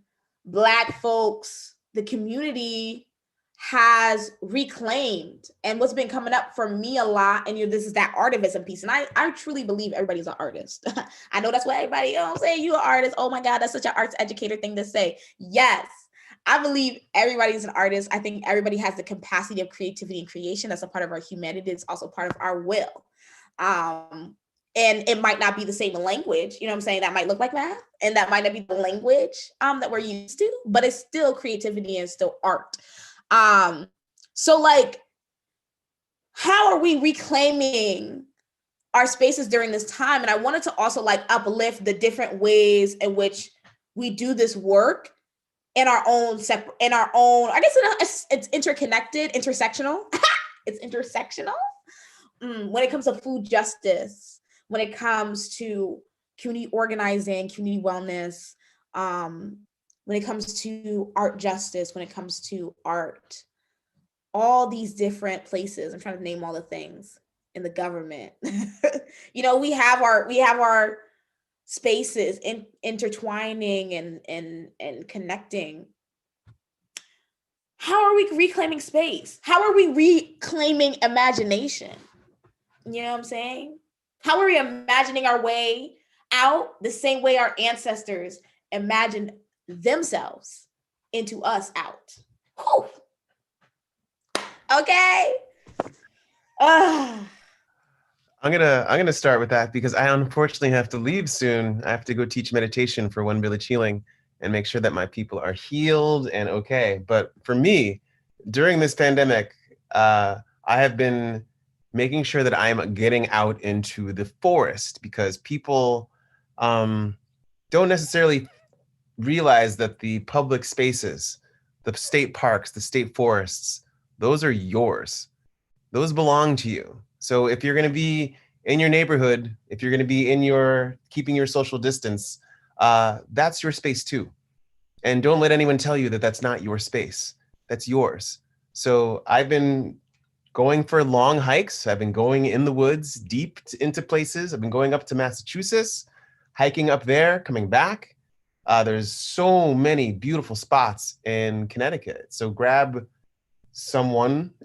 Black folks, the community has reclaimed, and what's been coming up for me a lot, and this is that artivism piece, and I truly believe everybody's an artist. I know that's what everybody, say you an artist. Oh my God, that's such an arts educator thing to say. Yes, I believe everybody's an artist. I think everybody has the capacity of creativity and creation. That's a part of our humanity. It's also part of our will. And it might not be the same language, you know what I'm saying? That might look like math, and that might not be the language that we're used to, but it's still creativity and still art. So like, how are we reclaiming our spaces during this time? And I wanted to also like uplift the different ways in which we do this work in our own, I guess it's interconnected, intersectional. It's intersectional. When it comes to food justice, when it comes to community organizing, community wellness, when it comes to art justice, when it comes to art, all these different places. I'm trying to name all the things in the government. We have our spaces intertwining and connecting. How are we reclaiming space? How are we reclaiming imagination? You know what I'm saying? How are we imagining our way out the same way our ancestors imagined themselves into us out? Whew. Okay. I'm gonna start with that because I unfortunately have to leave soon. I have to go teach meditation for One Village Healing and make sure that my people are healed and okay. But for me, during this pandemic, I have been making sure that I'm getting out into the forest because people don't necessarily realize that the public spaces, the state parks, the state forests, those are yours. Those belong to you. So if you're going to be in your neighborhood, if you're going to be keeping your social distance, that's your space too. And don't let anyone tell you that that's not your space. That's yours. So I've been going for long hikes. I've been going in the woods, deep into places. I've been going up to Massachusetts, hiking up there, coming back. There's so many beautiful spots in Connecticut. So grab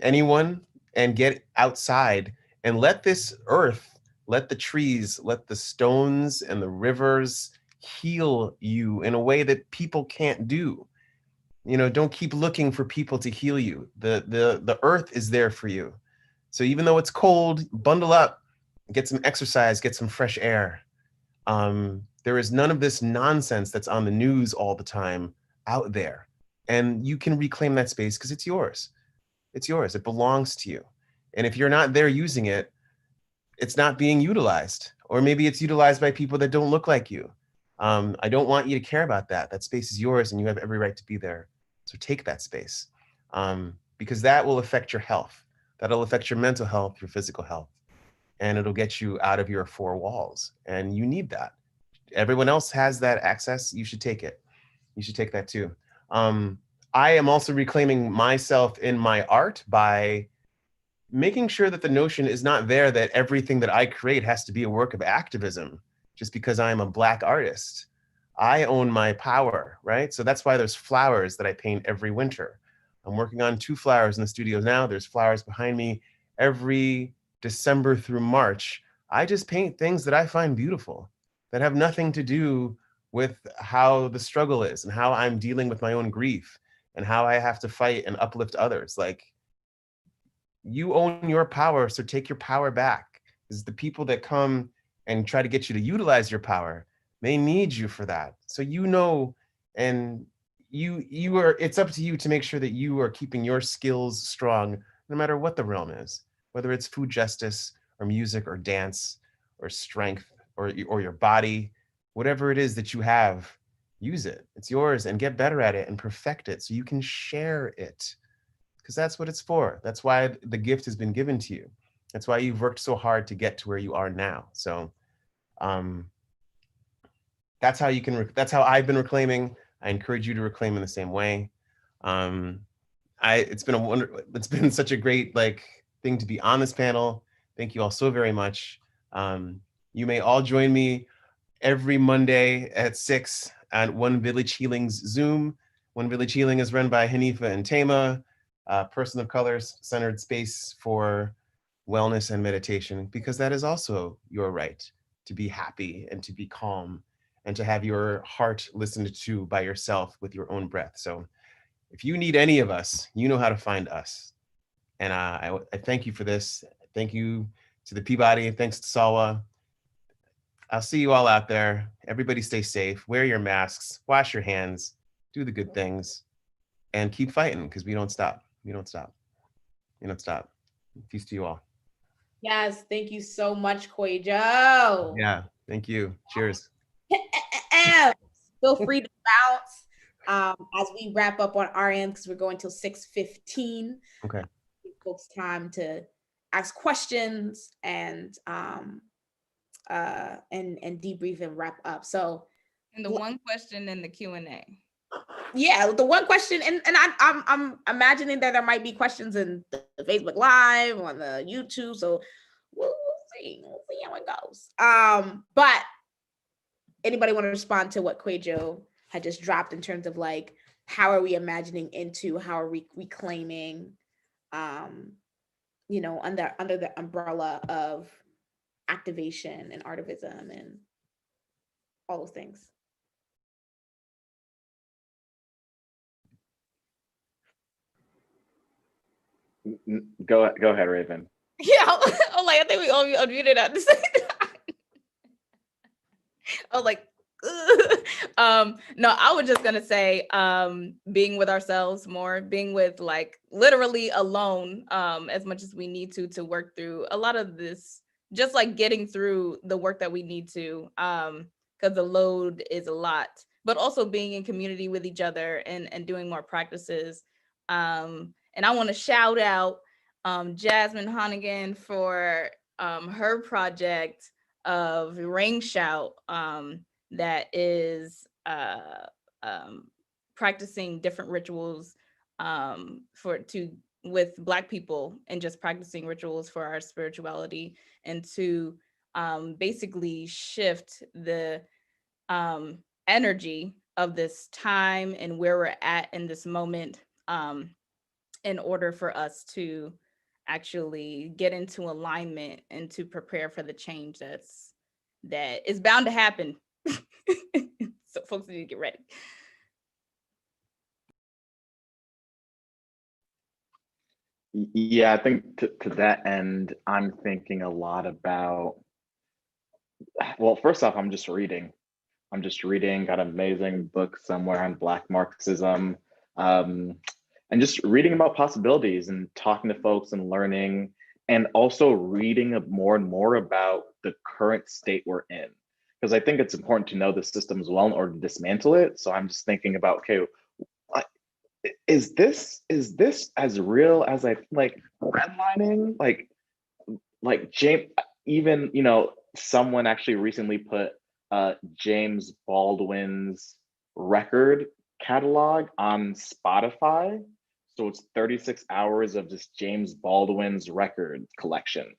anyone, and get outside and let this earth, let the trees, let the stones and the rivers heal you in a way that people can't do. You know, don't keep looking for people to heal you. The earth is there for you. So even though it's cold, bundle up, get some exercise, get some fresh air. There is none of this nonsense that's on the news all the time out there. And you can reclaim that space because it's yours. It's yours. It belongs to you. And if you're not there using it, it's not being utilized. Or maybe it's utilized by people that don't look like you. I don't want you to care about that. That space is yours and you have every right to be there. So take that space, because that will affect your health. That'll affect your mental health, your physical health, and it'll get you out of your four walls. And you need that. Everyone else has that access. You should take it. You should take that too. I am also reclaiming myself in my art by making sure that the notion is not there that everything that I create has to be a work of activism just because I'm a Black artist. I own my power, right? So that's why there's flowers that I paint every winter. I'm working on 2 flowers in the studio now. There's flowers behind me. Every December through March, I just paint things that I find beautiful that have nothing to do with how the struggle is and how I'm dealing with my own grief and how I have to fight and uplift others. Like, you own your power, so take your power back. Because the people that come and try to get you to utilize your power, they need you for that. So you know, and you are, it's up to you to make sure that you are keeping your skills strong, no matter what the realm is, whether it's food justice or music or dance or strength or your body, whatever it is that you have, use it. It's yours, and get better at it and perfect it so you can share it. Because that's what it's for. That's why the gift has been given to you. That's why you've worked so hard to get to where you are now. So that's how you can, that's how I've been reclaiming. I encourage you to reclaim in the same way. It's been such a great thing to be on this panel. Thank you all so very much. You may all join me every Monday at 6 on One Village Healing's Zoom. One Village Healing is run by Hanifa and Tama, person of color centered space for wellness and meditation, because that is also your right to be happy and to be calm and to have your heart listened to by yourself with your own breath. So if you need any of us, you know how to find us. And I thank you for this. Thank you to the Peabody. Thanks to Salwa. I'll see you all out there. Everybody stay safe. Wear your masks. Wash your hands. Do the good things. And keep fighting, because we don't stop. We don't stop. We don't stop. Peace to you all. Yes, thank you so much, Kwadwo. Yeah, thank you. Cheers. Feel free to bounce as we wrap up on our end, because we're going till 6:15. Okay. Give folks time to ask questions and debrief and wrap up. So, and the one question in the Q&A. Yeah, the one question, and I'm imagining that there might be questions in the Facebook Live, on the YouTube. So we'll see how it goes. But anybody want to respond to what Kwadwo had just dropped in terms of how are we imagining into, how are we reclaiming, under the umbrella of activation and artivism and all those things. Go ahead, Raven. Yeah, I think we all unmuted at the same time. I was like, no, I was just gonna say, being with ourselves more, being with literally alone, as much as we need to work through a lot of this, just getting through the work that we need to, because the load is a lot, but also being in community with each other and doing more practices. And I want to shout out Jasmine Honigan for her project of Ring Shout, that is practicing different rituals with Black people, and just practicing rituals for our spirituality, and to basically shift the energy of this time and where we're at in this moment, in order for us to actually get into alignment and to prepare for the change that is bound to happen. So folks need to get ready. Yeah, I think to that end, I'm thinking a lot about, well, first off, I'm just reading. Got an amazing book somewhere on Black Marxism, um, and just reading about possibilities and talking to folks and learning, and also reading more and more about the current state we're in. Because I think it's important to know the system as well in order to dismantle it. So I'm just thinking about, okay, is this as real as I like redlining? Like James, even someone actually recently put James Baldwin's record catalog on Spotify. So it's 36 hours of just James Baldwin's record collection.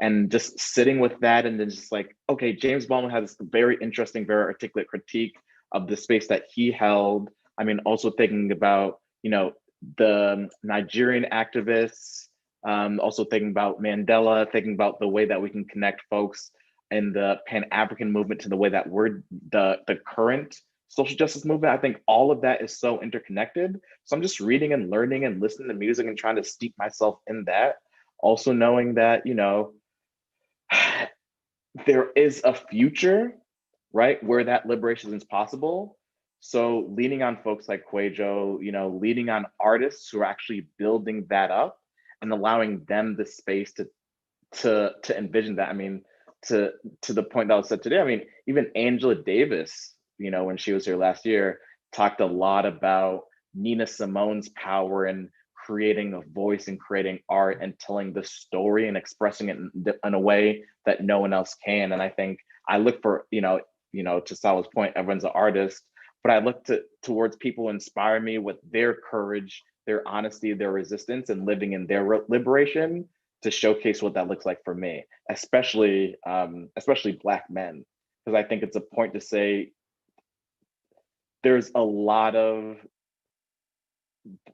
And just sitting with that, and then just like, okay, James Baldwin has this very interesting, very articulate critique of the space that he held. I mean, also thinking about, the Nigerian activists, also thinking about Mandela, thinking about the way that we can connect folks in the Pan-African movement to the way that we're the current social justice movement. I think all of that is so interconnected. So I'm just reading and learning and listening to music and trying to steep myself in that. Also knowing that, there is a future, right, where that liberation is possible. So leaning on folks like Kwadwo, leaning on artists who are actually building that up and allowing them the space to envision that. I mean, to the point that was said today, I mean, even Angela Davis, when she was here last year, talked a lot about Nina Simone's power and creating a voice and creating art and telling the story and expressing it in a way that no one else can. And I think I look for, to Salwa's point, everyone's an artist, but I look towards people who inspire me with their courage, their honesty, their resistance, and living in their liberation to showcase what that looks like for me, especially Black men, because I think it's a point to say there's a lot of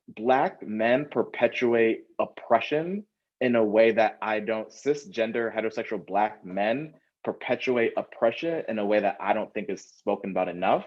Black men perpetuate oppression in a way that cisgender heterosexual Black men perpetuate oppression in a way that I don't think is spoken about enough.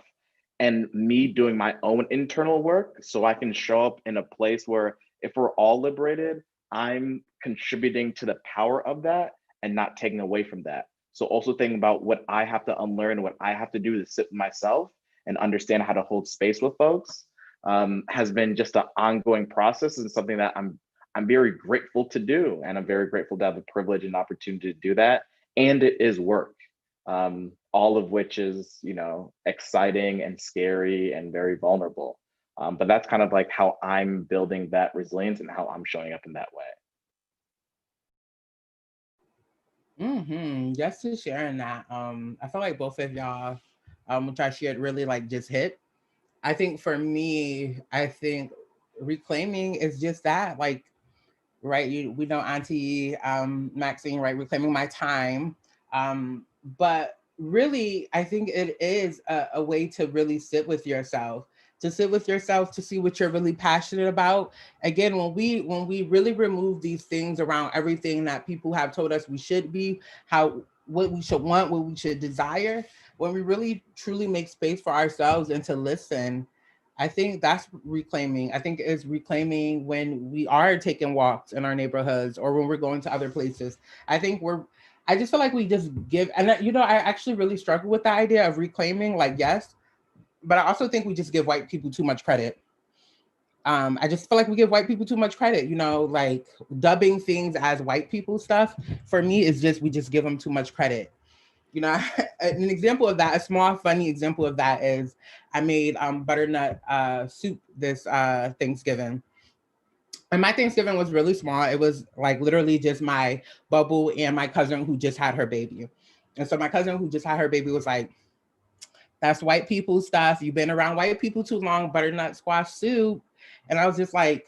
And me doing my own internal work so I can show up in a place where if we're all liberated, I'm contributing to the power of that and not taking away from that. So also thinking about what I have to unlearn, what I have to do to sit with myself and understand how to hold space with folks has been just an ongoing process and something that I'm very grateful to do. And I'm very grateful to have the privilege and opportunity to do that. And it is work, all of which is, exciting and scary and very vulnerable. But that's kind of like how I'm building that resilience and how I'm showing up in that way. Just to sharing that, I feel like both of y'all, which I shared, really like just hit. I think for me, I think reclaiming is just that, like, right? We know Auntie Maxine, right? Reclaiming my time. But really, I think it is a way to really sit with yourself, to see what you're really passionate about. Again, when we really remove these things around everything that people have told us we should be, what we should want, what we should desire, when we really truly make space for ourselves and to listen, I think that's reclaiming. I think it's reclaiming when we are taking walks in our neighborhoods or when we're going to other places. I just feel like we just give, and I actually really struggle with the idea of reclaiming, like, yes, but I also think we just give white people too much credit. I just feel like we give white people too much credit, like dubbing things as white people stuff. For me, is just, we just give them too much credit. An example of that, a small funny example of that is I made butternut soup this Thanksgiving. And my Thanksgiving was really small. It was like literally just my bubble and my cousin who just had her baby. And so my cousin who just had her baby was like, that's white people stuff. You've been around white people too long, butternut squash soup. And I was just like,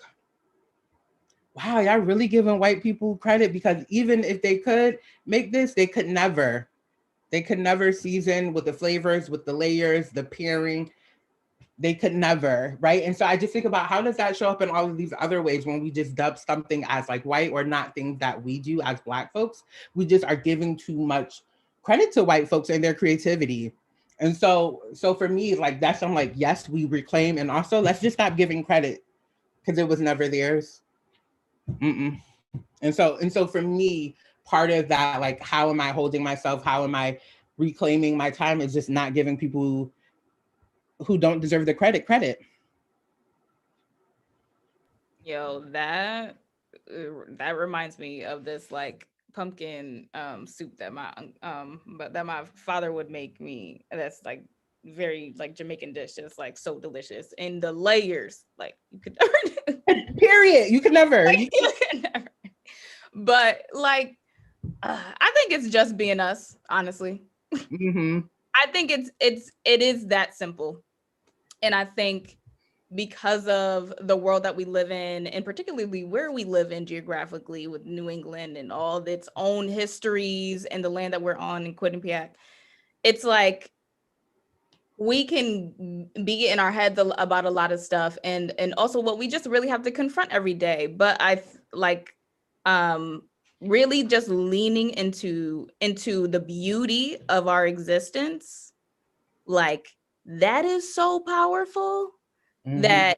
wow, y'all really giving white people credit, because even if they could make this, they could never season with the flavors, with the layers, the pairing. They could never, right? And so I just think about, how does that show up in all of these other ways when we just dub something as like white, or not things that we do as Black folks? We just are giving too much credit to white folks and their creativity. And so for me, like, that's, I'm like, yes, we reclaim, and also let's just stop giving credit because it was never theirs. Mm-mm. And so for me, part of that, like, how am I holding myself? How am I reclaiming my time? Is just not giving people who don't deserve the credit. Yo, that reminds me of this like pumpkin soup that my father would make me. That's like very like Jamaican dish. It's like so delicious. And the layers, like you could Period. You could never. you could never. But like I think it's just being us, honestly. Mm-hmm. I think it is that simple. And I think because of the world that we live in, and particularly where we live in geographically with New England and all of its own histories and the land that we're on in Quinnipiac, it's like we can be in our heads about a lot of stuff, and also what we just really have to confront every day. But I like really just leaning into the beauty of our existence, like that is so powerful. Mm-hmm. That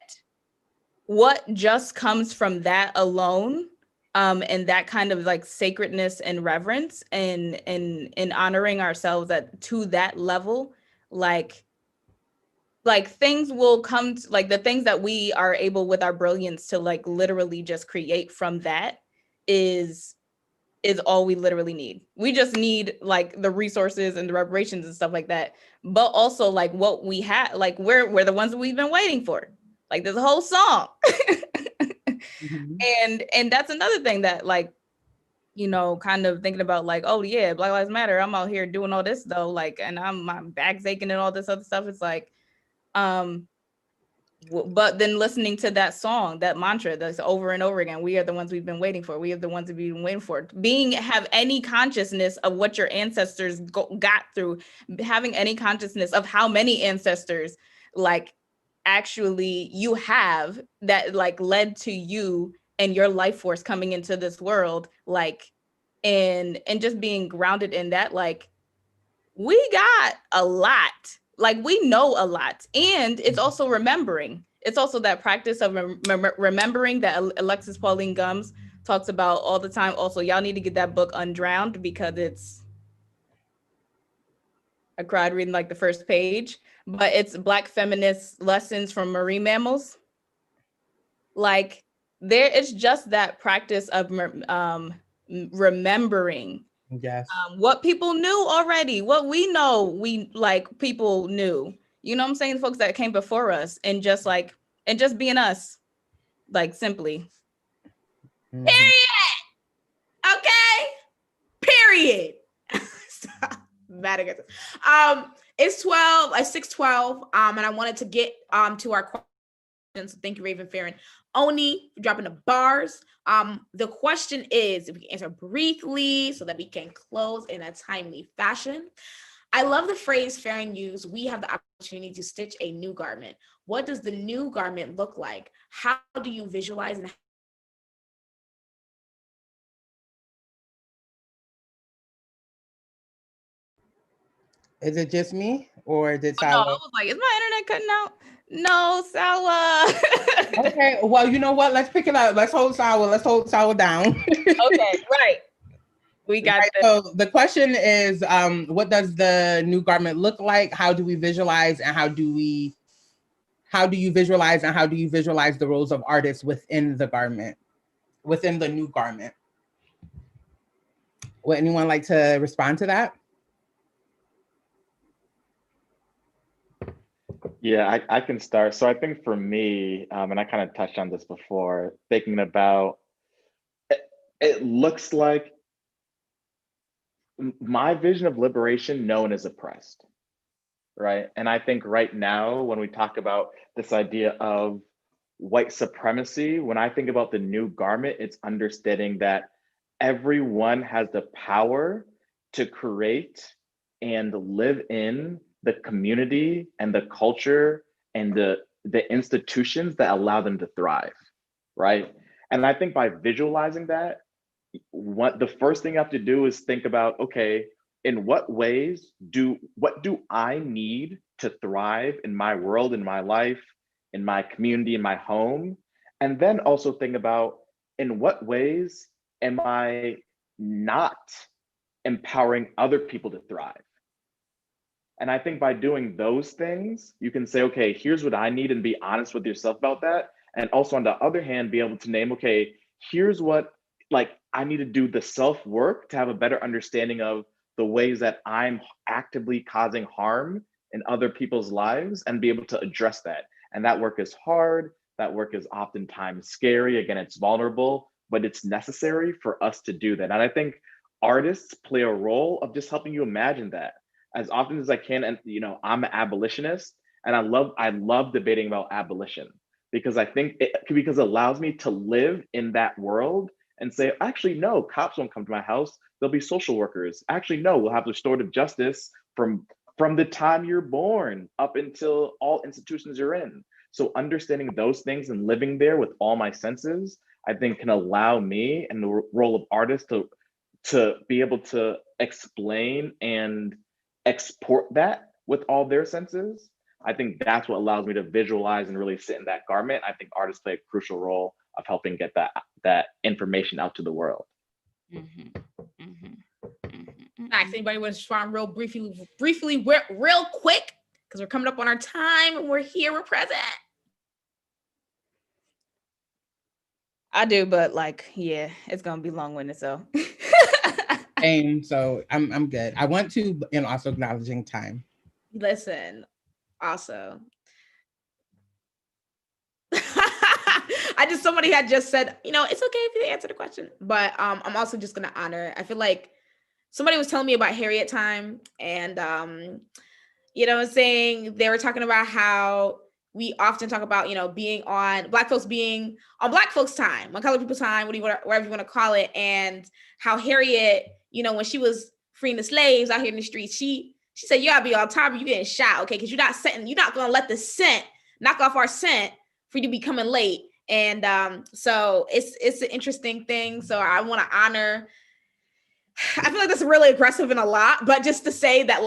what just comes from that alone, and that kind of like sacredness and reverence and honoring ourselves to that level, like things will come to, like the things that we are able with our brilliance to like literally just create from that is all we literally need. We just need like the resources and the reparations and stuff like that. But also like what we have, like we're the ones that we've been waiting for. Like there's a whole song. Mm-hmm. And that's another thing that like, you know, kind of thinking about like, oh yeah, Black Lives Matter. I'm out here doing all this though, like, and my back's aching and all this other stuff. It's like, but then listening to that song, that mantra that's over and over again, we are the ones we've been waiting for. We are the ones that we've been waiting for. Have any consciousness of what your ancestors got through, having any consciousness of how many ancestors like actually you have that like led to you and your life force coming into this world, like, and just being grounded in that, like, we got a lot. Like we know a lot. And it's also remembering. It's also that practice of remembering that Alexis Pauline Gumbs talks about all the time. Also, y'all need to get that book Undrowned, because I cried reading like the first page, but it's Black feminist lessons from marine mammals. Like it's just that practice of remembering. Yes. What people knew already, what we know, we like people knew, you know what I'm saying? Folks that came before us, and just being us, like simply. Mm-hmm. Period. Okay. Period. Mad against it. It's 6:12. And I wanted to get to our questions. So thank you, Raven, Farron. Oni, for dropping the bars. The question is, if we can answer briefly so that we can close in a timely fashion. I love the phrase Farron used, we have the opportunity to stitch a new garment. What does the new garment look like? How do you visualize and Is it just me, or did No, I Salwa? was like, is my internet cutting out? No, Salwa. Okay, well, you know what? Let's pick it up. Let's hold Salwa down. Okay, right. We got Right, this. so the question is, what does the new garment look like? How do we visualize, and how do you visualize, and how do you visualize the roles of artists within the garment, within the new garment? Would anyone like to respond to that? Yeah, I can start. So I think for me, and I kind of touched on this before, thinking about it looks like my vision of liberation known as oppressed, right? And I think right now, when we talk about this idea of white supremacy, when I think about the new garment, it's understanding that everyone has the power to create and live in the community and the culture and the institutions that allow them to thrive, right? And I think by visualizing that, what the first thing you have to do is think about, okay, in what what do I need to thrive in my world, in my life, in my community, in my home? And then also think about, in what ways am I not empowering other people to thrive? And I think by doing those things, you can say, okay, here's what I need, and be honest with yourself about that. And also on the other hand, be able to name, okay, here's what, like, I need to do the self-work to have a better understanding of the ways that I'm actively causing harm in other people's lives, and be able to address that. And that work is hard. That work is oftentimes scary. Again, it's vulnerable, but it's necessary for us to do that. And I think artists play a role of just helping you imagine that as often as I can. And I'm an abolitionist, and I love debating about abolition, because I think because it allows me to live in that world and say, actually, no, cops won't come to my house. There'll be social workers. Actually, no, we'll have restorative justice from the time you're born up until all institutions you're in. So understanding those things and living there with all my senses, I think, can allow me and the role of artists to be able to explain and export that with all their senses. I think that's what allows me to visualize and really sit in that garment. I think artists play a crucial role of helping get that information out to the world. Nice. Anybody want to respond real briefly, real quick? Because we're coming up on our time. We're here. We're present. I do, but yeah, it's gonna be long-winded. So. Same. So I'm good. I want to, and also acknowledging time. Listen, also. Somebody had just said, it's okay if you answer the question, but I'm also just gonna honor. I feel like somebody was telling me about Harriet time, and saying they were talking about how we often talk about being on Black folks being on Black folks time, on colored people's time, whatever you want to call it, and how Harriet, when she was freeing the slaves out here in the streets, she said, you gotta be on top, you getting shot, okay, because you're not gonna let the scent knock off our scent for you to be coming late. And so it's an interesting thing. So I want to honor. I feel like that's really aggressive and a lot, but just to say that,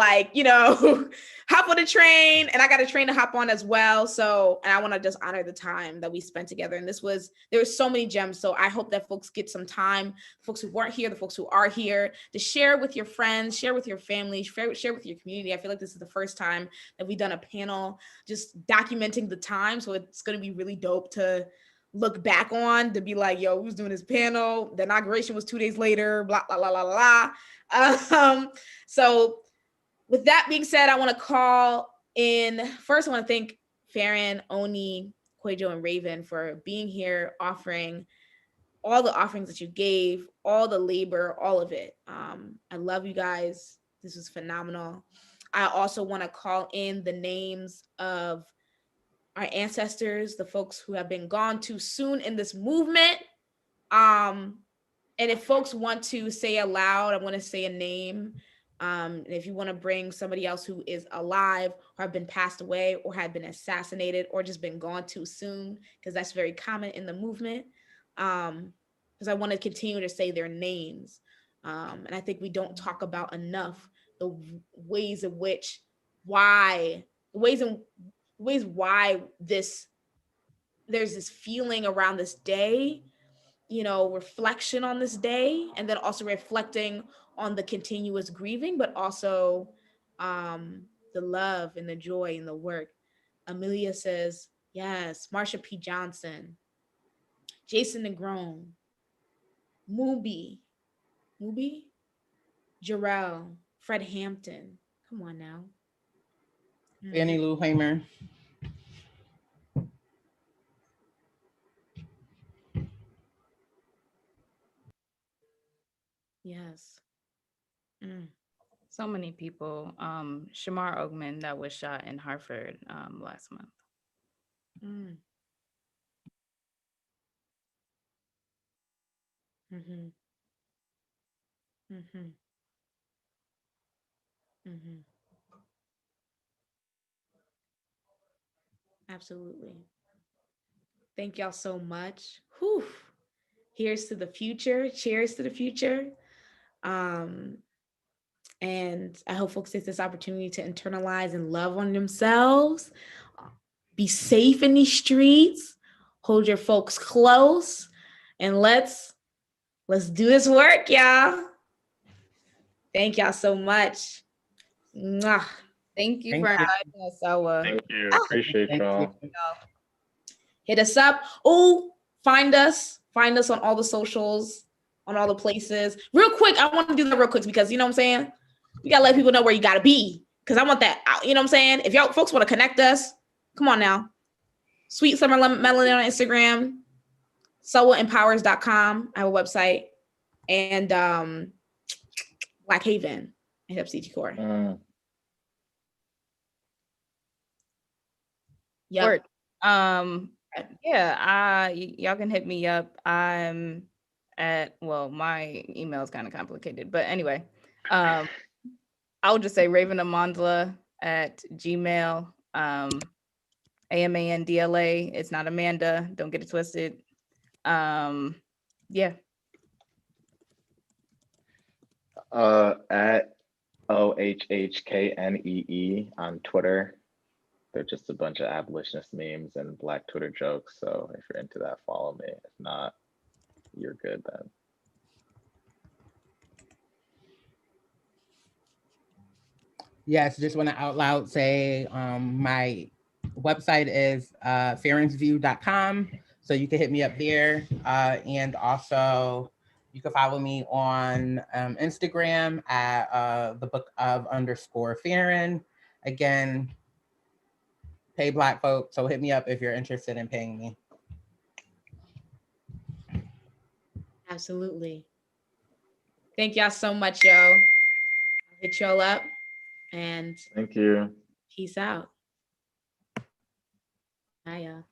hop on the train, and I got a train to hop on as well. So, and I want to just honor the time that we spent together. And there were so many gems. So I hope that folks get some time, folks who weren't here, the folks who are here, to share with your friends, share with your family, share with your community. I feel like this is the first time that we've done a panel just documenting the time. So it's going to be really dope to look back on, to be like, yo, who's doing this panel? The inauguration was 2 days later, blah, blah, blah, blah, blah. So with that being said, I want to call in, first I want to thank Farron, Oni, Kwadwo, and Raven for being here, offering all the offerings that you gave, all the labor, all of it. I love you guys. This was phenomenal. I also want to call in the names of our ancestors, the folks who have been gone too soon in this movement. And if folks want to say aloud, I want to say a name. And if you want to bring somebody else who is alive or have been passed away or had been assassinated or just been gone too soon, because that's very common in the movement. Because I want to continue to say their names. And I think we don't talk about enough the ways in which, why there's this feeling around this day, reflection on this day, and then also reflecting on the continuous grieving, but also the love and the joy and the work. Amelia says, yes, Marsha P. Johnson, Jason Negron, Mubi, Jarrell, Fred Hampton. Come on now. Annie Lou Hamer. Yes. So many people. Shamar Ogman, that was shot in Hartford last month. Absolutely. Thank y'all so much. Whew. Here's to the future. Cheers to the future. And I hope folks take this opportunity to internalize and love on themselves. Be safe in these streets. Hold your folks close. And let's do this work, y'all. Thank y'all so much. Mwah. Thank you Thank for you. inviting us, Salwa. Thank you. Ah. Appreciate Thank y'all. you. Hit us up. Oh, find us on all the socials, on all the places. Real quick, I want to do that real quick because you know what I'm saying? You gotta let people know where you gotta be. Because I want that, you know what I'm saying? If y'all folks want to connect us, come on now. Sweet Summer Melody on Instagram, salwaempowers.com. I have a website. And Black Haven at FCT Core. Yep. Word. Yeah, y'all can hit me up. I'm at, well, my email is kind of complicated, but anyway, I'll just say Raven Amandala at Gmail. Amandla. It's not Amanda. Don't get it twisted. Yeah. At OHHKNEE on Twitter. They're just a bunch of abolitionist memes and Black Twitter jokes. So if you're into that, follow me. If not, you're good then. Yes, just want to out loud say my website is farronsview.com. So you can hit me up there. And also you can follow me on Instagram at the book of _Farron. Again, pay Black folks. So hit me up if you're interested in paying me. Absolutely. Thank y'all so much, yo. I'll hit y'all up and Thank you. peace out. Bye, y'all.